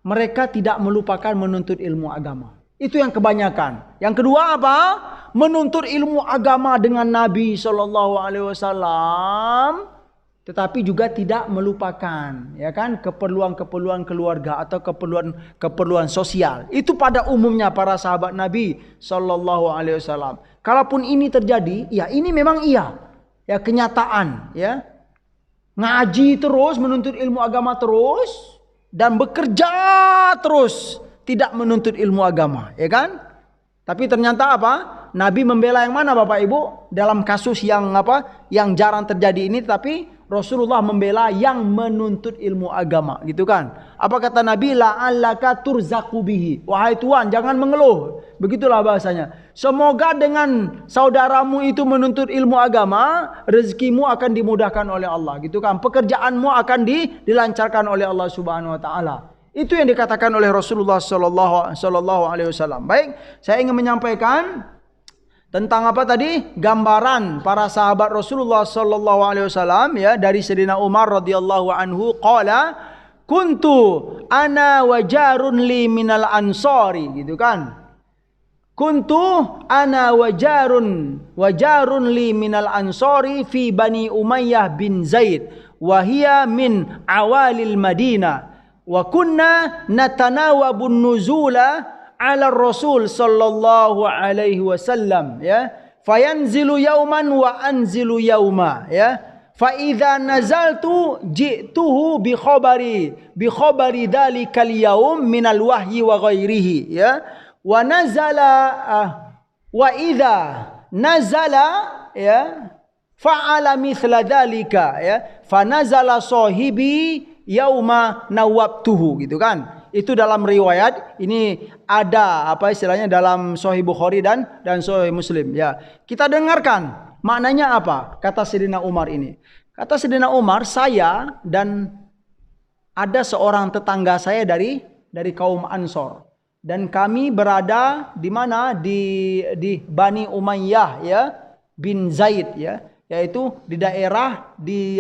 [SPEAKER 1] mereka tidak melupakan menuntut ilmu agama. Itu yang kebanyakan. Yang kedua apa? Menuntut ilmu agama dengan Nabi sallallahu alaihi wasallam, tetapi juga tidak melupakan, ya kan, keperluan-keperluan keluarga atau keperluan sosial. Itu pada umumnya para sahabat Nabi sallallahu alaihi wasallam. Kalaupun ini terjadi, ya ini memang iya, ya, kenyataan, ya. Ngaji terus, menuntut ilmu agama terus, dan bekerja terus, tidak menuntut ilmu agama, ya kan? Tapi ternyata apa? Nabi membela yang mana Bapak Ibu? Dalam kasus yang apa? Yang jarang terjadi ini, tapi Rasulullah membela yang menuntut ilmu agama, gitu kan? Apa kata Nabi? La'allaka turzaqu bihi. Wahai Tuhan, jangan mengeluh. Begitulah bahasanya. Semoga dengan saudaramu itu menuntut ilmu agama, rezekimu akan dimudahkan oleh Allah, gitu kan? Pekerjaanmu akan dilancarkan oleh Allah Subhanahu wa taala. Itu yang dikatakan oleh Rasulullah sallallahu alaihi wasallam. Baik, saya ingin menyampaikan tentang apa tadi? Gambaran para sahabat Rasulullah sallallahu alaihi wasallam, ya, dari Sayyidina Umar radhiyallahu anhu qala kuntu ana wa jarun li minal ansari, gitu kan? Kuntu ana wa jarun li minal ansari fi Bani Umayyah bin Zaid wa hiya min awalil Madinah. Wa kunna natanawabun nuzula ala Rasul sallallahu alaihi wasallam, ya. Fayanzilu yauman wa anzilu yauma, ya. Fa idza nazaltu ji'tuhu bi khabari dzalikal yaum minal wahyi wa ghairihi, ya. Wa nazala wa idza nazala, ya, fa'ala mithla dzalika, ya. Fa nazala sahibi yauma nawabtuhu, gitu kan? Itu dalam riwayat, ini ada apa istilahnya dalam Sahih Bukhari dan Sahih Muslim, ya. Kita dengarkan maknanya apa kata Sayyidina Umar ini. Kata Sayyidina Umar, saya dan ada seorang tetangga saya dari kaum Ansor, dan kami berada di mana, di Bani Umayyah, ya, bin Zaid, ya, yaitu di daerah di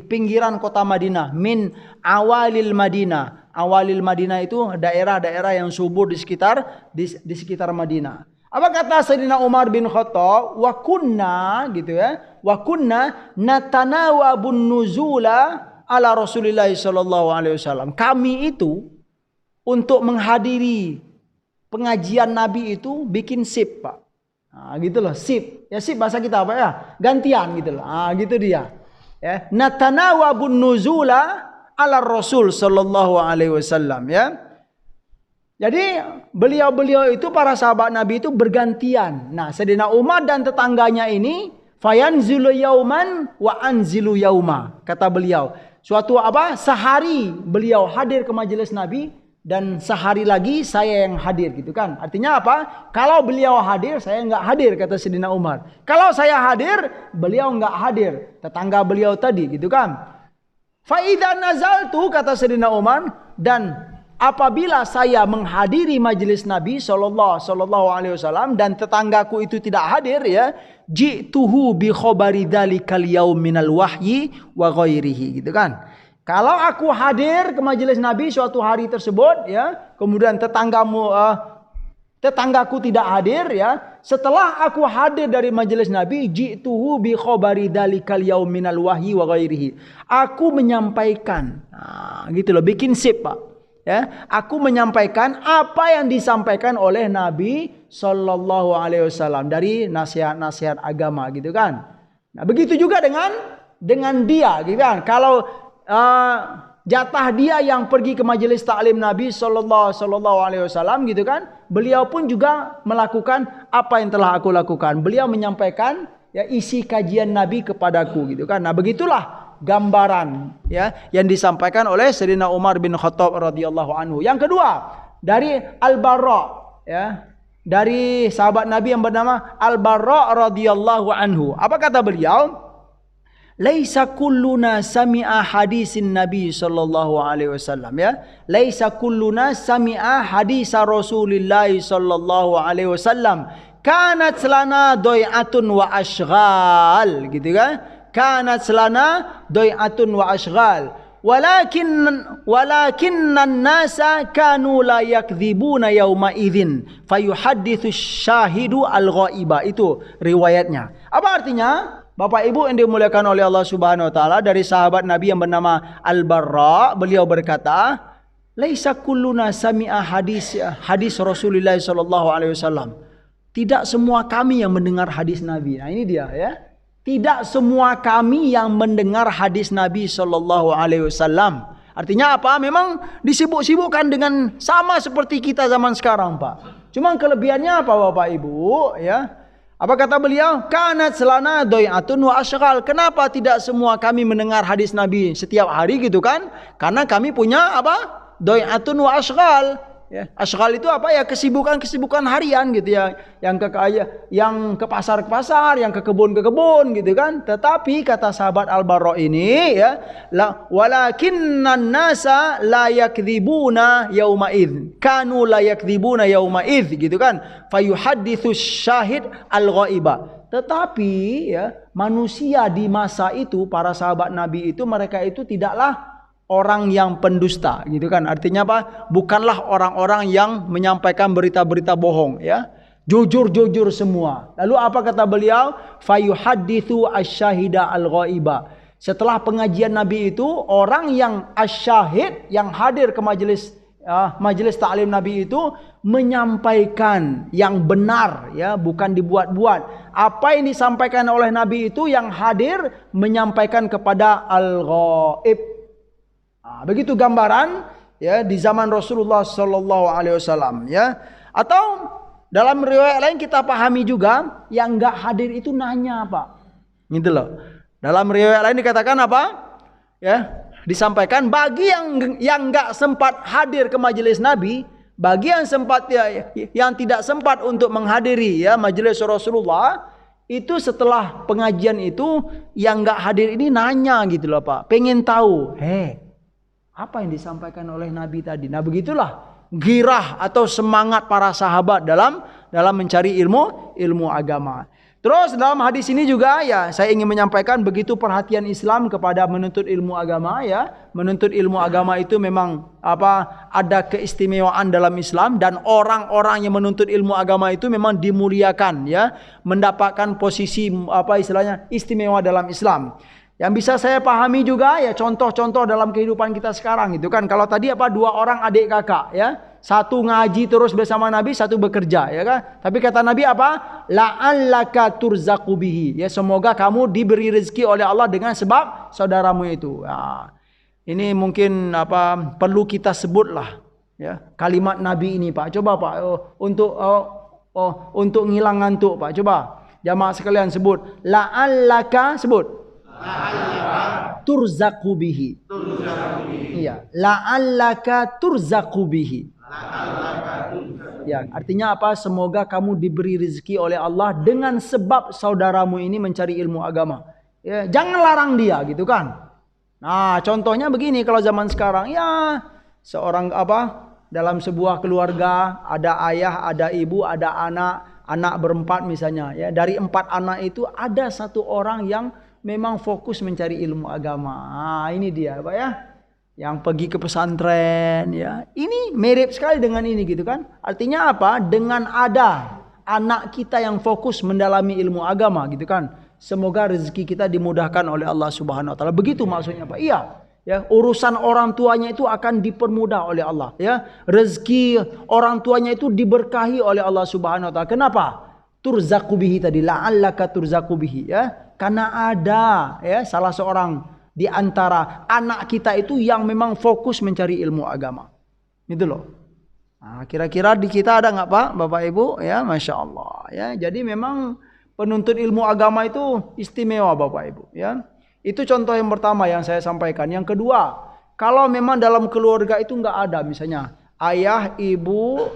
[SPEAKER 1] pinggiran kota Madinah, min awalil Madinah. Awalil Madinah itu daerah-daerah yang subur di sekitar Madinah. Apa kata Sayyidina Umar bin Khattab? Wa kunna, gitu ya. Wa kunna natanawabun nuzula ala Rasulillah sallallahu alaihi wasallam. Kami itu untuk menghadiri pengajian Nabi itu bikin sip, Pak. Nah, gitu loh, sip. Ya, sip bahasa kita apa ya? Gantian, gitu loh. Ah, gitu dia. Ya, natanawabun nuzula ala Rasul sallallahu alaihi wasallam, ya. Jadi beliau-beliau itu, para sahabat Nabi itu bergantian. Nah, Sayyidina Umar dan tetangganya ini fayanzilu yauman wa anzilu yauma. Kata beliau, suatu sehari beliau hadir ke majelis Nabi, dan sehari lagi saya yang hadir, gitu kan? Artinya apa? Kalau beliau hadir, saya enggak hadir, kata Sayyidina Umar. Kalau saya hadir, beliau enggak hadir. Tetangga beliau tadi, gitu kan? Fa idza nazaltu, kata Sayyidina Umar, dan apabila saya menghadiri majelis Nabi sallallahu alaihi wasallam dan tetanggaku itu tidak hadir, ya, ji'tuhu bi khabari dzalikal yaum minal wahyi wa ghairihi, gitu kan? Kalau aku hadir ke majelis Nabi suatu hari tersebut, ya, kemudian tetanggaku tidak hadir, ya, setelah aku hadir dari majelis Nabi, ji'tuhu bi khabari dzalikal yaum minal wahyi wa ghairihi. Aku menyampaikan, gitu loh, bikin sip, Pak. Ya, aku menyampaikan apa yang disampaikan oleh Nabi sallallahu alaihi wasallam dari nasihat-nasihat agama, gitu kan? Nah, begitu juga dengan dia, gitu kan? Kalau jatah dia yang pergi ke majelis taklim Nabi sallallahu alaihi wasallam, gitu kan, beliau pun juga melakukan apa yang telah aku lakukan. Beliau menyampaikan, ya, isi kajian Nabi kepadaku, gitu kan. Nah, begitulah gambaran, ya, yang disampaikan oleh Sayyidina Umar bin Khattab radhiyallahu anhu. Yang kedua, dari Al-Barra, ya, dari sahabat Nabi yang bernama Al-Barra radhiyallahu anhu. Apa kata beliau? Laisa kulluna sami'a hadisin Nabi sallallahu alaihi wasallam, ya. Laisa kulluna sami'a hadisa Rasulillah sallallahu alaihi wasallam. Kanat lana doy'atun wa ashghal, gitu kan? Kanat lana doy'atun wa ashghal. Walakinnan nasa kanu la yakdzibuna yauma idzin fayuhadditsu syahidu al-ghaiba. Itu riwayatnya. Apa artinya? Bapak Ibu yang dimuliakan oleh Allah Subhanahu wa taala, dari sahabat Nabi yang bernama Al-Barra, beliau berkata, "Laisa kulluna sami'a hadis Rasulullah sallallahu alaihi wasallam." Tidak semua kami yang mendengar hadis Nabi. Nah, ini dia, ya. Tidak semua kami yang mendengar hadis Nabi sallallahu alaihi wasallam. Artinya apa? Memang disibuk-sibukkan dengan sama seperti kita zaman sekarang, Pak. Cuma kelebihannya apa Bapak Ibu? Ya. Apa kata beliau? Kanat selana doyatun wa asyghal. Kenapa tidak semua kami mendengar hadis Nabi setiap hari gitu kan? Karena kami punya apa? Doyatun wa asyghal. Ya, asyghal itu apa ya? Kesibukan harian gitu ya. Yang ke pasar, yang ke kebun gitu kan. Tetapi kata sahabat Al-Bara ini ya, walakinnan nasa la yakdzibuna yauma id. Kanu la yakdzibuna yauma id gitu kan. Fayuhadditsus syahid al-ghaiba. Tetapi ya, manusia di masa itu, para sahabat Nabi itu, mereka itu tidaklah orang yang pendusta gitu kan. Artinya apa? Bukanlah orang-orang yang menyampaikan berita-berita bohong ya. Jujur semua. Lalu apa kata beliau? Fayuhadditsu asyahida al-ghaiba. Setelah pengajian Nabi itu, orang yang asyahid, yang hadir ke majelis ta'lim Nabi itu menyampaikan yang benar ya, bukan dibuat-buat. Apa yang disampaikan oleh Nabi itu yang hadir menyampaikan kepada al-ghaib. Begitu gambaran ya di zaman Rasulullah sallallahu alaihi wasallam ya. Atau dalam riwayat lain kita pahami juga yang enggak hadir itu nanya Pak. Gitu loh. Dalam riwayat lain dikatakan apa? Ya, disampaikan bagi yang enggak sempat hadir ke majelis Nabi, bagi yang sempat yang tidak sempat untuk menghadiri ya majelis Rasulullah, itu setelah pengajian itu yang enggak hadir ini nanya gitu loh Pak. Pengen tahu, apa yang disampaikan oleh Nabi tadi. Nah begitulah girah atau semangat para sahabat dalam mencari ilmu agama. Terus dalam hadis ini juga ya saya ingin menyampaikan begitu perhatian Islam kepada menuntut ilmu agama ya. Menuntut ilmu agama itu memang ada keistimewaan dalam Islam, dan orang-orang yang menuntut ilmu agama itu memang dimuliakan ya, mendapatkan posisi istimewa dalam Islam. Yang bisa saya pahami juga ya contoh-contoh dalam kehidupan kita sekarang gitu kan. Kalau tadi dua orang adik kakak ya, satu ngaji terus bersama Nabi, satu bekerja ya kan. Tapi kata Nabi apa? La'allaka turzaqu bihi. Ya, semoga kamu diberi rezeki oleh Allah dengan sebab saudaramu itu. Nah, ini mungkin perlu kita sebutlah ya kalimat Nabi ini Pak. Coba Pak untuk ngilang ngantuk Pak. Coba jamaah sekalian sebut. La'allaka sebut. Turzaqu bihi. Iya, la'allaka turzaqu bihi. Ya, artinya apa? Semoga kamu diberi rezeki oleh Allah dengan sebab saudaramu ini mencari ilmu agama. Ya, jangan larang dia gitu kan. Nah, contohnya begini kalau zaman sekarang ya, seorang dalam sebuah keluarga ada ayah, ada ibu, ada anak berempat misalnya ya. Dari 4 anak itu ada 1 orang yang memang fokus mencari ilmu agama. Ini dia Pak ya. Yang pergi ke pesantren ya. Ini mirip sekali dengan ini gitu kan. Artinya apa? Dengan ada anak kita yang fokus mendalami ilmu agama gitu kan. Semoga rezeki kita dimudahkan oleh Allah Subhanahu wa taala. Begitu maksudnya Pak. Iya. Ya, urusan orang tuanya itu akan dipermudah oleh Allah ya. Rezeki orang tuanya itu diberkahi oleh Allah Subhanahu wa taala. Kenapa? Turzaqu bihi tadi, la'allaka turzaqu bihi ya. Karena ada ya salah seorang di antara anak kita itu yang memang fokus mencari ilmu agama. Itu loh. Nah, kira-kira di kita ada nggak Pak, Bapak Ibu? Ya, Masya Allah. Ya, jadi memang penuntut ilmu agama itu istimewa Bapak Ibu. Ya, itu contoh yang pertama yang saya sampaikan. Yang kedua, kalau memang dalam keluarga itu nggak ada misalnya ayah, ibu,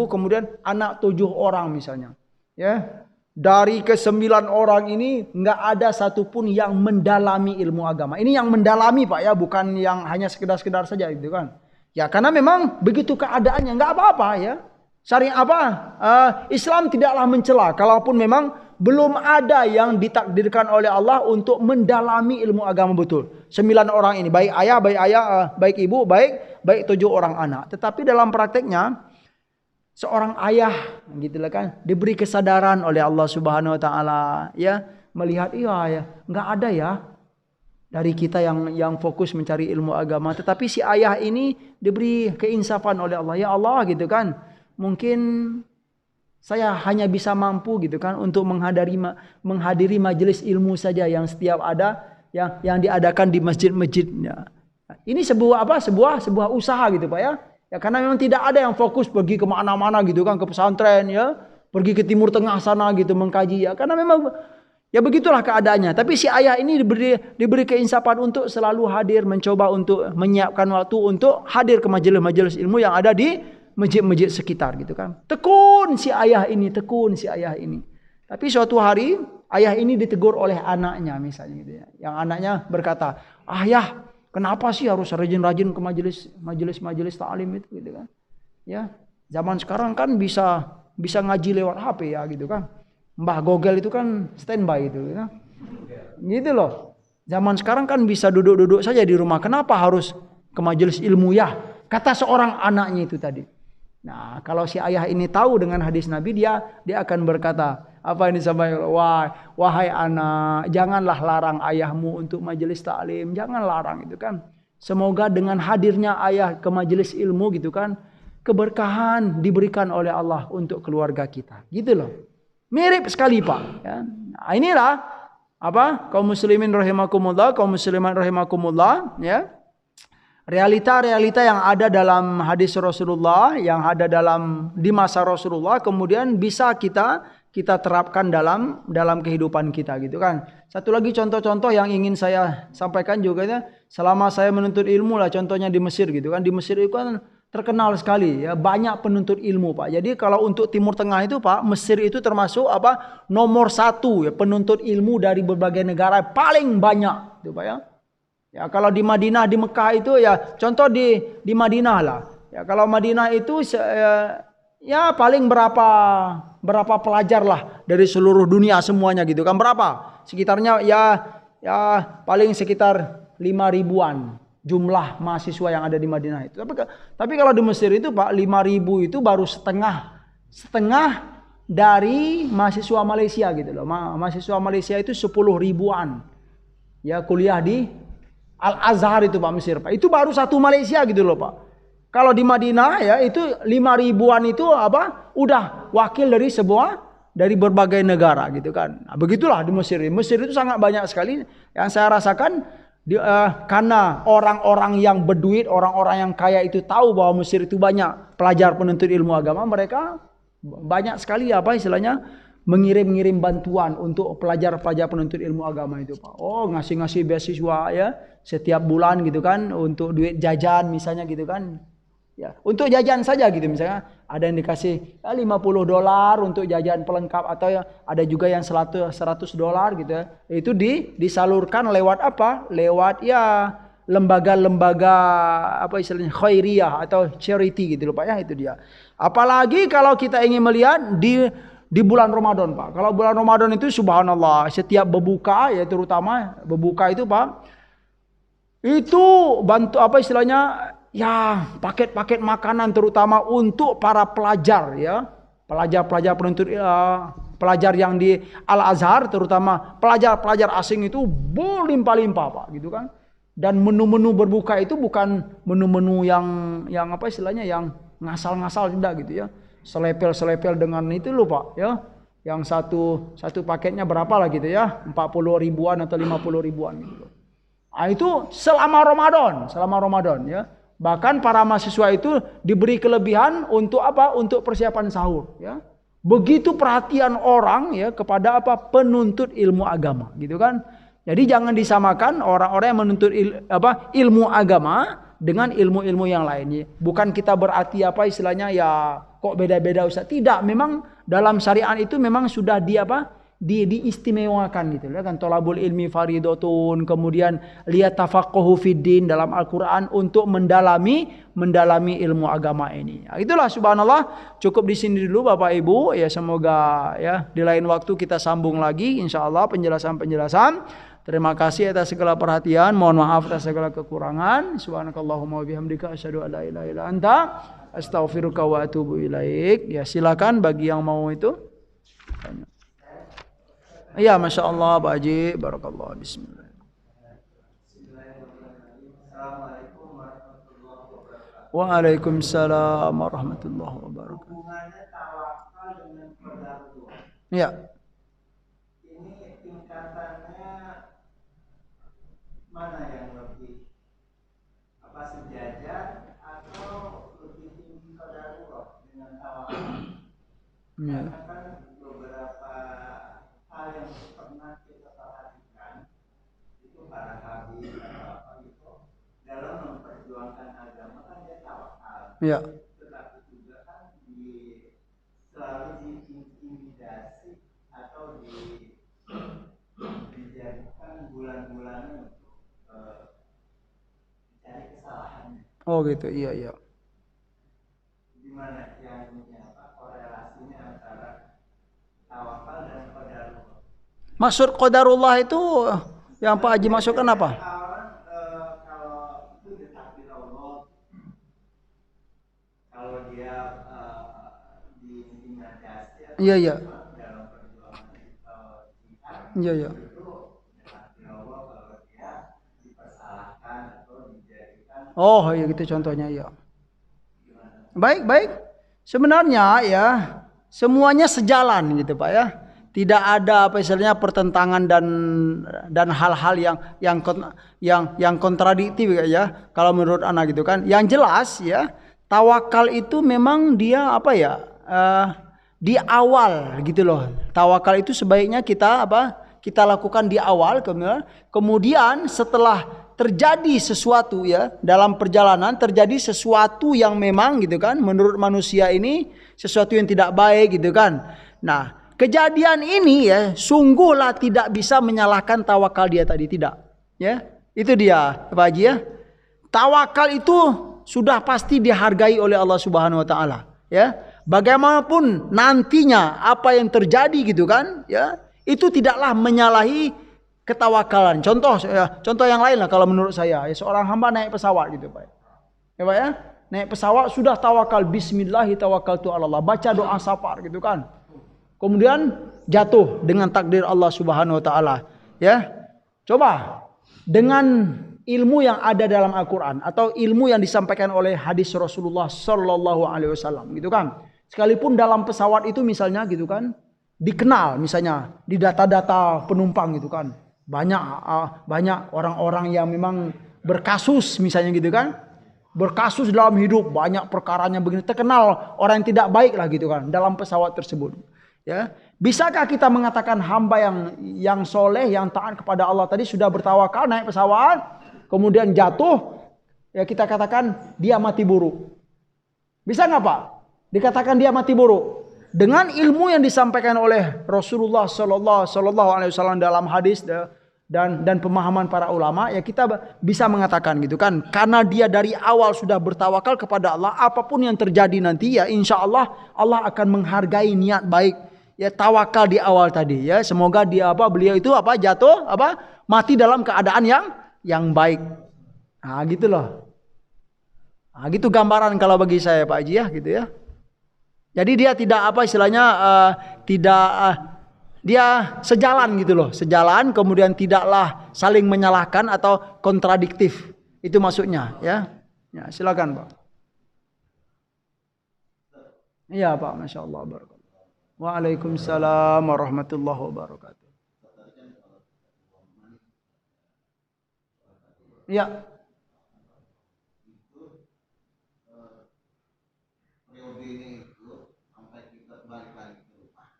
[SPEAKER 1] kemudian anak 7 orang misalnya. Ya. Dari ke-9 orang ini nggak ada satupun yang mendalami ilmu agama. Ini yang mendalami Pak ya, bukan yang hanya sekedar saja gitu kan. Ya karena memang begitu keadaannya, nggak apa-apa ya. Islam tidaklah mencela kalaupun memang belum ada yang ditakdirkan oleh Allah untuk mendalami ilmu agama betul. 9 orang ini, baik ayah, baik ibu, baik 7 orang anak. Tetapi dalam prakteknya seorang ayah gitu lah kan diberi kesadaran oleh Allah Subhanahu wa taala ya, melihat enggak ada ya dari kita yang fokus mencari ilmu agama, tetapi si ayah ini diberi keinsafan oleh Allah. Ya Allah gitu kan, mungkin saya hanya bisa mampu gitu kan untuk menghadiri majelis ilmu saja yang setiap ada yang diadakan di masjid-masjidnya. Ini sebuah usaha gitu Pak ya. Ya karena memang tidak ada yang fokus pergi ke mana-mana gitu kan, ke pesantren ya, pergi ke Timur Tengah sana gitu mengkaji ya. Karena memang ya begitulah keadaannya. Tapi si ayah ini diberi keinsapan untuk selalu hadir, mencoba untuk menyiapkan waktu untuk hadir ke majelis-majelis ilmu yang ada di masjid-masjid sekitar gitu kan. Tekun si ayah ini, tekun si ayah ini. Tapi suatu hari ayah ini ditegur oleh anaknya misalnya gitu ya. Yang anaknya berkata, "Ayah, kenapa sih harus rajin-rajin ke majelis taklim itu gitu kan? Ya, zaman sekarang kan bisa ngaji lewat HP ya gitu kan. Mbah Gogel itu kan standby itu ya. Gitu loh. Zaman sekarang kan bisa duduk-duduk saja di rumah. Kenapa harus ke majelis ilmu ya?" Kata seorang anaknya itu tadi. Nah, kalau si ayah ini tahu dengan hadis Nabi, dia akan berkata, apa ini sampai wahai anak, janganlah larang ayahmu untuk majelis taklim, jangan larang itu kan. Semoga dengan hadirnya ayah ke majelis ilmu gitu kan, keberkahan diberikan oleh Allah untuk keluarga kita. Gitu loh. Mirip sekali Pak. Ya. Nah, inilah apa kaum muslimin rahimakumullah, kaum muslimat rahimakumullah. Ya, realita-realita yang ada dalam hadis Rasulullah, yang ada di masa Rasulullah, kemudian bisa kita terapkan dalam kehidupan kita gitu kan. Satu lagi contoh-contoh yang ingin saya sampaikan juga ya, selama saya menuntut ilmu lah, contohnya di Mesir gitu kan. Di Mesir itu kan terkenal sekali ya, banyak penuntut ilmu Pak. Jadi kalau untuk Timur Tengah itu Pak, Mesir itu termasuk apa nomor 1 ya, penuntut ilmu dari berbagai negara paling banyak itu Pak ya. Ya kalau di Madinah, di Mekah itu ya contoh di Madinah lah. Ya kalau Madinah itu ya paling berapa pelajar lah dari seluruh dunia semuanya gitu kan, berapa? Sekitarnya ya paling sekitar 5.000-an jumlah mahasiswa yang ada di Madinah itu. Tapi kalau di Mesir itu Pak 5.000 itu baru setengah dari mahasiswa Malaysia gitu loh. Mahasiswa Malaysia itu 10 ribuan. Ya kuliah di Al-Azhar itu Pak Mesir Pak. Itu baru satu Malaysia gitu loh Pak. Kalau di Madinah ya itu 5.000-an itu apa? Udah wakil dari berbagai negara gitu kan. Nah, begitulah di Mesir. Mesir itu sangat banyak sekali yang saya rasakan karena orang-orang yang berduit, orang-orang yang kaya itu tahu bahwa Mesir itu banyak pelajar penuntut ilmu agama, mereka banyak sekali apa istilahnya mengirim bantuan untuk pelajar-pelajar penuntut ilmu agama itu Pak. Oh, ngasih beasiswa ya setiap bulan gitu kan untuk duit jajan misalnya gitu kan. Ya, untuk jajan saja gitu misalnya ada yang dikasih $50 untuk jajan pelengkap atau ya, ada juga yang $100 gitu ya. Itu disalurkan lewat apa? Lewat ya lembaga-lembaga apa istilahnya khairiyah atau charity gitu loh Pak ya, itu dia. Apalagi kalau kita ingin melihat di bulan Ramadan Pak. Kalau bulan Ramadan itu subhanallah setiap berbuka ya terutama berbuka itu Pak. Itu bantu apa istilahnya ya paket-paket makanan terutama untuk para pelajar ya. Pelajar-pelajar penuntut pelajar yang di Al-Azhar terutama pelajar-pelajar asing itu berlimpah-limpah Pak gitu kan. Dan menu-menu berbuka itu bukan menu-menu yang apa istilahnya yang ngasal-ngasal tidak gitu ya. Selepel-selepel dengan itu loh Pak ya. Yang satu paketnya berapa lah gitu ya. 40 ribuan atau 50 ribuan gitu loh. Nah, itu selama Ramadan ya. Bahkan para mahasiswa itu diberi kelebihan untuk apa? Untuk persiapan sahur ya. Begitu perhatian orang ya kepada apa? Penuntut ilmu agama gitu kan. Jadi jangan disamakan orang-orang yang menuntut ilmu agama dengan ilmu-ilmu yang lainnya. Bukan kita berarti apa istilahnya ya kok beda-beda Ustaz. Tidak, memang dalam syariat itu memang sudah diistimewakan gitu kan. Thalabul ilmi faridatun, kemudian liyatafaqahu fiddin dalam Al-Qur'an untuk mendalami ilmu agama ini. Nah, itulah subhanallah, cukup di sini dulu Bapak Ibu ya, semoga ya di lain waktu kita sambung lagi insyaallah penjelasan. Terima kasih atas segala perhatian, mohon maaf atas segala kekurangan. Subhanakallahumma wabihamdika asyhadu an la ilaha illa anta astaghfiruka wa atubu ilaik. Ya silakan bagi yang mau itu. Iya, Masya Allah, Pak Haji. Barakallah. Bismillah. Waalaikumsalam warahmatullahi wabarakatuh. Hubungannya tawakal dengan tadarruj. Iya. Ini tingkatannya mana yang lebih apa sejajar atau lebih Ya.
[SPEAKER 2] Beberapa hal yang pernah kita perhatikan itu para habib apa gitu dalam memperjuangkan agama kan dia tawakal.
[SPEAKER 1] Ya.
[SPEAKER 2] Tetapi juga kan selalu diintimidasi atau dijadikan bulan-bulannya untuk mencari kesalahannya.
[SPEAKER 1] Oh gitu, iya iya.
[SPEAKER 2] Gimana yang korelasinya antara tawakal dan qadarullah?
[SPEAKER 1] Maksud qadarullah itu yang Pak Haji masukkan apa?
[SPEAKER 2] Kalau itu ditakdir Allah, kalau dia diintimidasi
[SPEAKER 1] Iya iya.
[SPEAKER 2] dalam perjuangan jihad,
[SPEAKER 1] Iya iya.
[SPEAKER 2] itu ditakdir Allah kalau dia dipersalahkan atau dijadikan.
[SPEAKER 1] Oh iya gitu contohnya ya. Baik baik. Sebenarnya ya semuanya sejalan gitu Pak ya. Tidak ada apa istilahnya pertentangan dan hal-hal yang kontradiktif ya. Kalau menurut anak gitu kan. Yang jelas ya tawakal itu memang dia apa ya di awal gitu loh. Tawakal itu sebaiknya kita lakukan di awal, kemudian setelah terjadi sesuatu ya dalam perjalanan terjadi sesuatu yang memang gitu kan menurut manusia ini sesuatu yang tidak baik gitu kan. Nah, kejadian ini ya sungguhlah tidak bisa menyalahkan tawakal dia tadi, tidak. Ya, itu dia Pak Haji ya. Tawakal itu sudah pasti dihargai oleh Allah Subhanahu wa taala, ya. Bagaimanapun nantinya apa yang terjadi gitu kan, ya, itu tidaklah menyalahi ketawakalan. Contoh yang lain lah kalau menurut saya, ya, seorang hamba naik pesawat gitu Pak. Ya Pak ya, naik pesawat sudah tawakal, bismillahi tawakkaltu 'alallah, baca doa safar gitu kan. Kemudian jatuh dengan takdir Allah Subhanahu wa taala, ya. Coba dengan ilmu yang ada dalam Al-Qur'an atau ilmu yang disampaikan oleh hadis Rasulullah sallallahu alaihi wasallam gitu kan. Sekalipun dalam pesawat itu misalnya gitu kan, dikenal misalnya di data-data penumpang gitu kan. Banyak orang-orang yang memang berkasus misalnya gitu kan. Berkasus dalam hidup, banyak perkaranya begini, terkenal orang yang tidak baik lah gitu kan dalam pesawat tersebut. Ya, bisakah kita mengatakan hamba yang soleh, yang taat kepada Allah tadi sudah bertawakal naik pesawat, kemudian jatuh, ya kita katakan dia mati buruk? Bisa nggak Pak? Dikatakan dia mati buruk dengan ilmu yang disampaikan oleh Rasulullah Sallallahu Alaihi Wasallam dalam hadis dan pemahaman para ulama, ya kita bisa mengatakan gitu kan, karena dia dari awal sudah bertawakal kepada Allah, apapun yang terjadi nanti ya insya Allah Allah akan menghargai niat baik, ya tawakal di awal tadi, ya semoga beliau itu jatuh mati dalam keadaan yang baik. Nah gitu loh. Nah gitu gambaran kalau bagi saya Pak Haji ya gitu ya. Jadi dia tidak dia sejalan gitu loh, sejalan, kemudian tidaklah saling menyalahkan atau kontradiktif. Itu maksudnya ya. Ya, silakan Pak. Iya Pak, Masya Allah. Waalaikumsalam warahmatullahi wabarakatuh. Ya.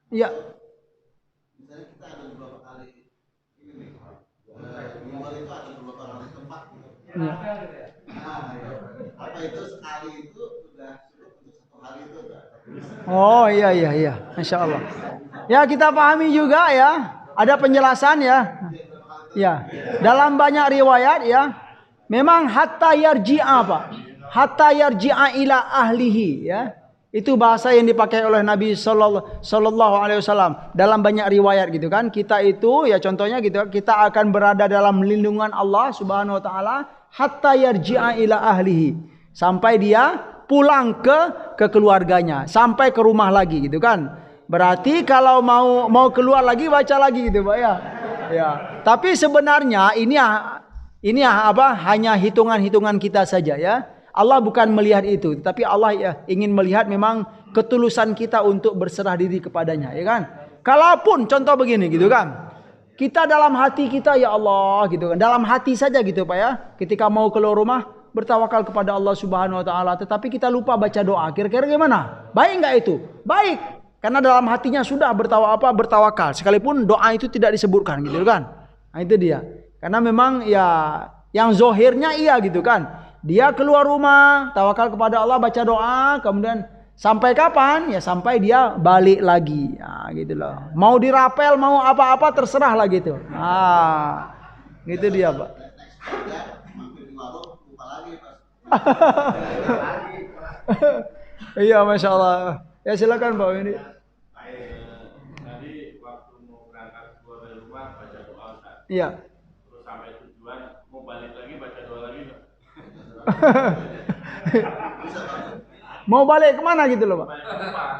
[SPEAKER 1] Iya.
[SPEAKER 2] Misalnya kita ada beberapa kali ini nih, minggu itu ada beberapa kali tempat gitu.
[SPEAKER 1] Ya.
[SPEAKER 2] Nah, apa itu sekali itu sudah cukup untuk satu hari itu enggak?
[SPEAKER 1] Oh iya, Masya Allah. Ya kita pahami juga ya, ada penjelasan ya. Ya, dalam banyak riwayat ya, memang hatta yarji'a Pak, hatta yarji'a ila ahlihi ya. Itu bahasa yang dipakai oleh Nabi Sallallahu Alaihi Wasallam dalam banyak riwayat gitu kan. Kita itu ya contohnya gitu, kita akan berada dalam lindungan Allah Subhanahu Wa Taala hatta yarji'a ila ahlihi, sampai dia pulang ke keluarganya, sampai ke rumah lagi gitu kan. Berarti kalau mau keluar lagi baca lagi gitu Pak ya. Ya. Tapi sebenarnya ini hanya hitungan-hitungan kita saja ya. Allah bukan melihat itu, tapi Allah ya ingin melihat memang ketulusan kita untuk berserah diri kepadanya, ya kan? Kalaupun contoh begini gitu kan, kita dalam hati kita ya Allah gitu kan, dalam hati saja gitu Pak ya, ketika mau keluar rumah bertawakal kepada Allah Subhanahu Wa Taala, tetapi kita lupa baca doa, kira-kira gimana? Baik nggak itu? Baik. Karena dalam hatinya sudah bertawakal, sekalipun doa itu tidak disebutkan gitu kan. Nah, itu dia. Karena memang ya yang zohirnya iya gitu kan. Dia keluar rumah, tawakal kepada Allah, baca doa, kemudian sampai kapan? Ya sampai dia balik lagi. Nah, gitu loh. Mau dirapel, mau apa-apa terserah lah gitu. Ah, gitu dia, Pak. Iya, Masya Allah. Ya silakan Pak ini.
[SPEAKER 3] Tadi waktu mau berangkat keluar dari rumah baca doa Ustaz.
[SPEAKER 1] Iya.
[SPEAKER 3] Terus sampai tujuan mau balik lagi baca doa lagi Pak.
[SPEAKER 1] Mau balik kemana gitu loh Pak?
[SPEAKER 3] Balik ke rumah.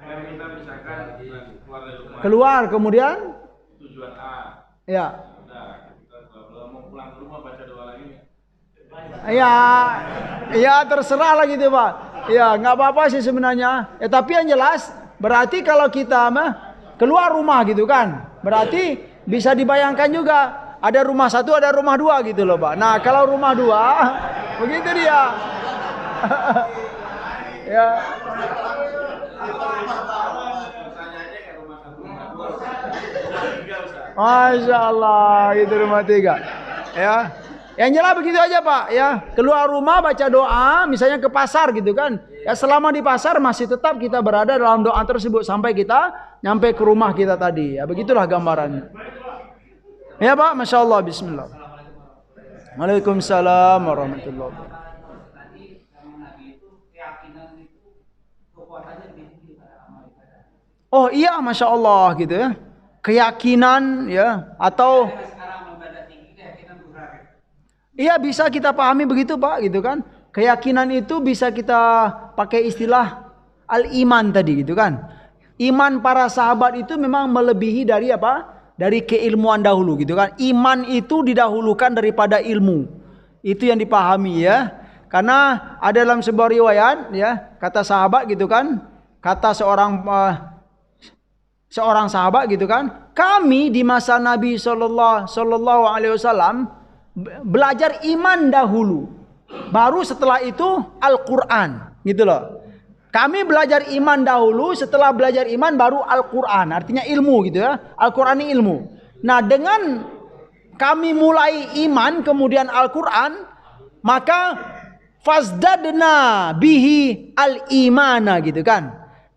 [SPEAKER 3] Kan kita misalkan keluar dari rumah.
[SPEAKER 1] Keluar kemudian?
[SPEAKER 3] Tujuan A.
[SPEAKER 1] Ya.
[SPEAKER 3] Udah, kita kalau mau pulang ke rumah baca doa lagi.
[SPEAKER 1] Iya, ya terserah lah gitu Pak. Ya nggak apa-apa sih sebenarnya. Ya tapi yang jelas berarti kalau kita keluar rumah gitu kan, berarti bisa dibayangkan juga ada rumah satu, ada rumah dua gitu loh Pak. Nah kalau rumah dua, begitu dia. Ya. Masya Allah, itu rumah tiga. Ya. Yang jelas begitu aja Pak ya. Keluar rumah baca doa, misalnya ke pasar gitu kan. Ya selama di pasar masih tetap kita berada dalam doa tersebut sampai kita nyampe ke rumah kita tadi. Ya begitulah gambarannya. Ya Pak, Masya Allah, Bismillah. Waalaikumsalam warahmatullahi wabarakatuh. Oh iya, Masya Allah gitu ya. Keyakinan ya atau iya bisa kita pahami begitu Pak gitu kan. Keyakinan itu bisa kita pakai istilah al-iman tadi gitu kan. Iman para sahabat itu memang melebihi dari apa? Dari keilmuan dahulu gitu kan. Iman itu didahulukan daripada ilmu. Itu yang dipahami ya. Karena ada dalam sebuah riwayat ya, kata sahabat gitu kan. Kata seorang sahabat gitu kan. Kami di masa Nabi sallallahu alaihi wasallam belajar iman dahulu, baru setelah itu Al-Quran gitu loh. Kami belajar iman dahulu, setelah belajar iman baru Al-Quran, artinya ilmu gitu ya. Al-Quran ini ilmu. Nah dengan kami mulai iman kemudian Al-Quran, maka fazdadna bihi al-imana gitu kan.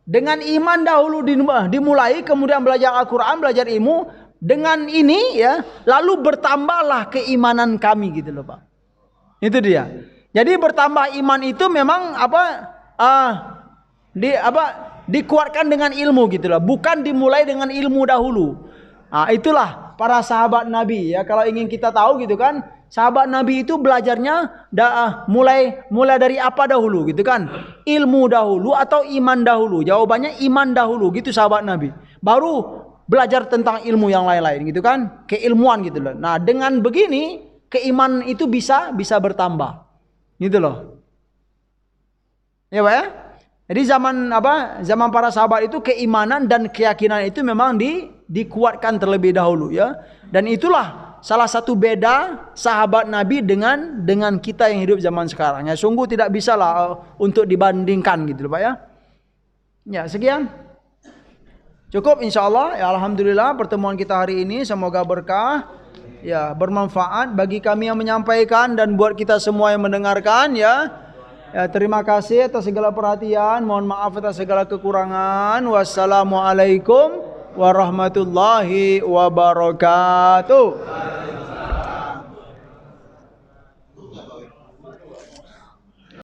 [SPEAKER 1] Dengan iman dahulu dimulai, kemudian belajar Al-Quran, belajar ilmu. Dengan ini ya, lalu bertambahlah keimanan kami gitu loh Pak. Itu dia. Jadi bertambah iman itu memang dikuatkan dengan ilmu gitu loh, bukan dimulai dengan ilmu dahulu. Nah, itulah para sahabat Nabi ya. Kalau ingin kita tahu gitu kan, sahabat Nabi itu belajarnya mulai dari apa dahulu gitu kan? Ilmu dahulu atau iman dahulu? Jawabannya iman dahulu gitu sahabat Nabi. Baru belajar tentang ilmu yang lain-lain gitu kan, keilmuan gitu loh. Nah dengan begini keimanan itu bisa bertambah gitu loh ya Pak ya. Jadi zaman para sahabat itu keimanan dan keyakinan itu memang dikuatkan terlebih dahulu ya. Dan itulah salah satu beda sahabat Nabi dengan kita yang hidup zaman sekarang ya. Sungguh tidak bisa lah untuk dibandingkan gitu loh Pak ya. Ya sekian. Cukup insyaallah ya. Alhamdulillah pertemuan kita hari ini semoga berkah ya, bermanfaat bagi kami yang menyampaikan dan buat kita semua yang mendengarkan ya. Ya terima kasih atas segala perhatian, mohon maaf atas segala kekurangan. Wassalamualaikum warahmatullahi wabarakatuh.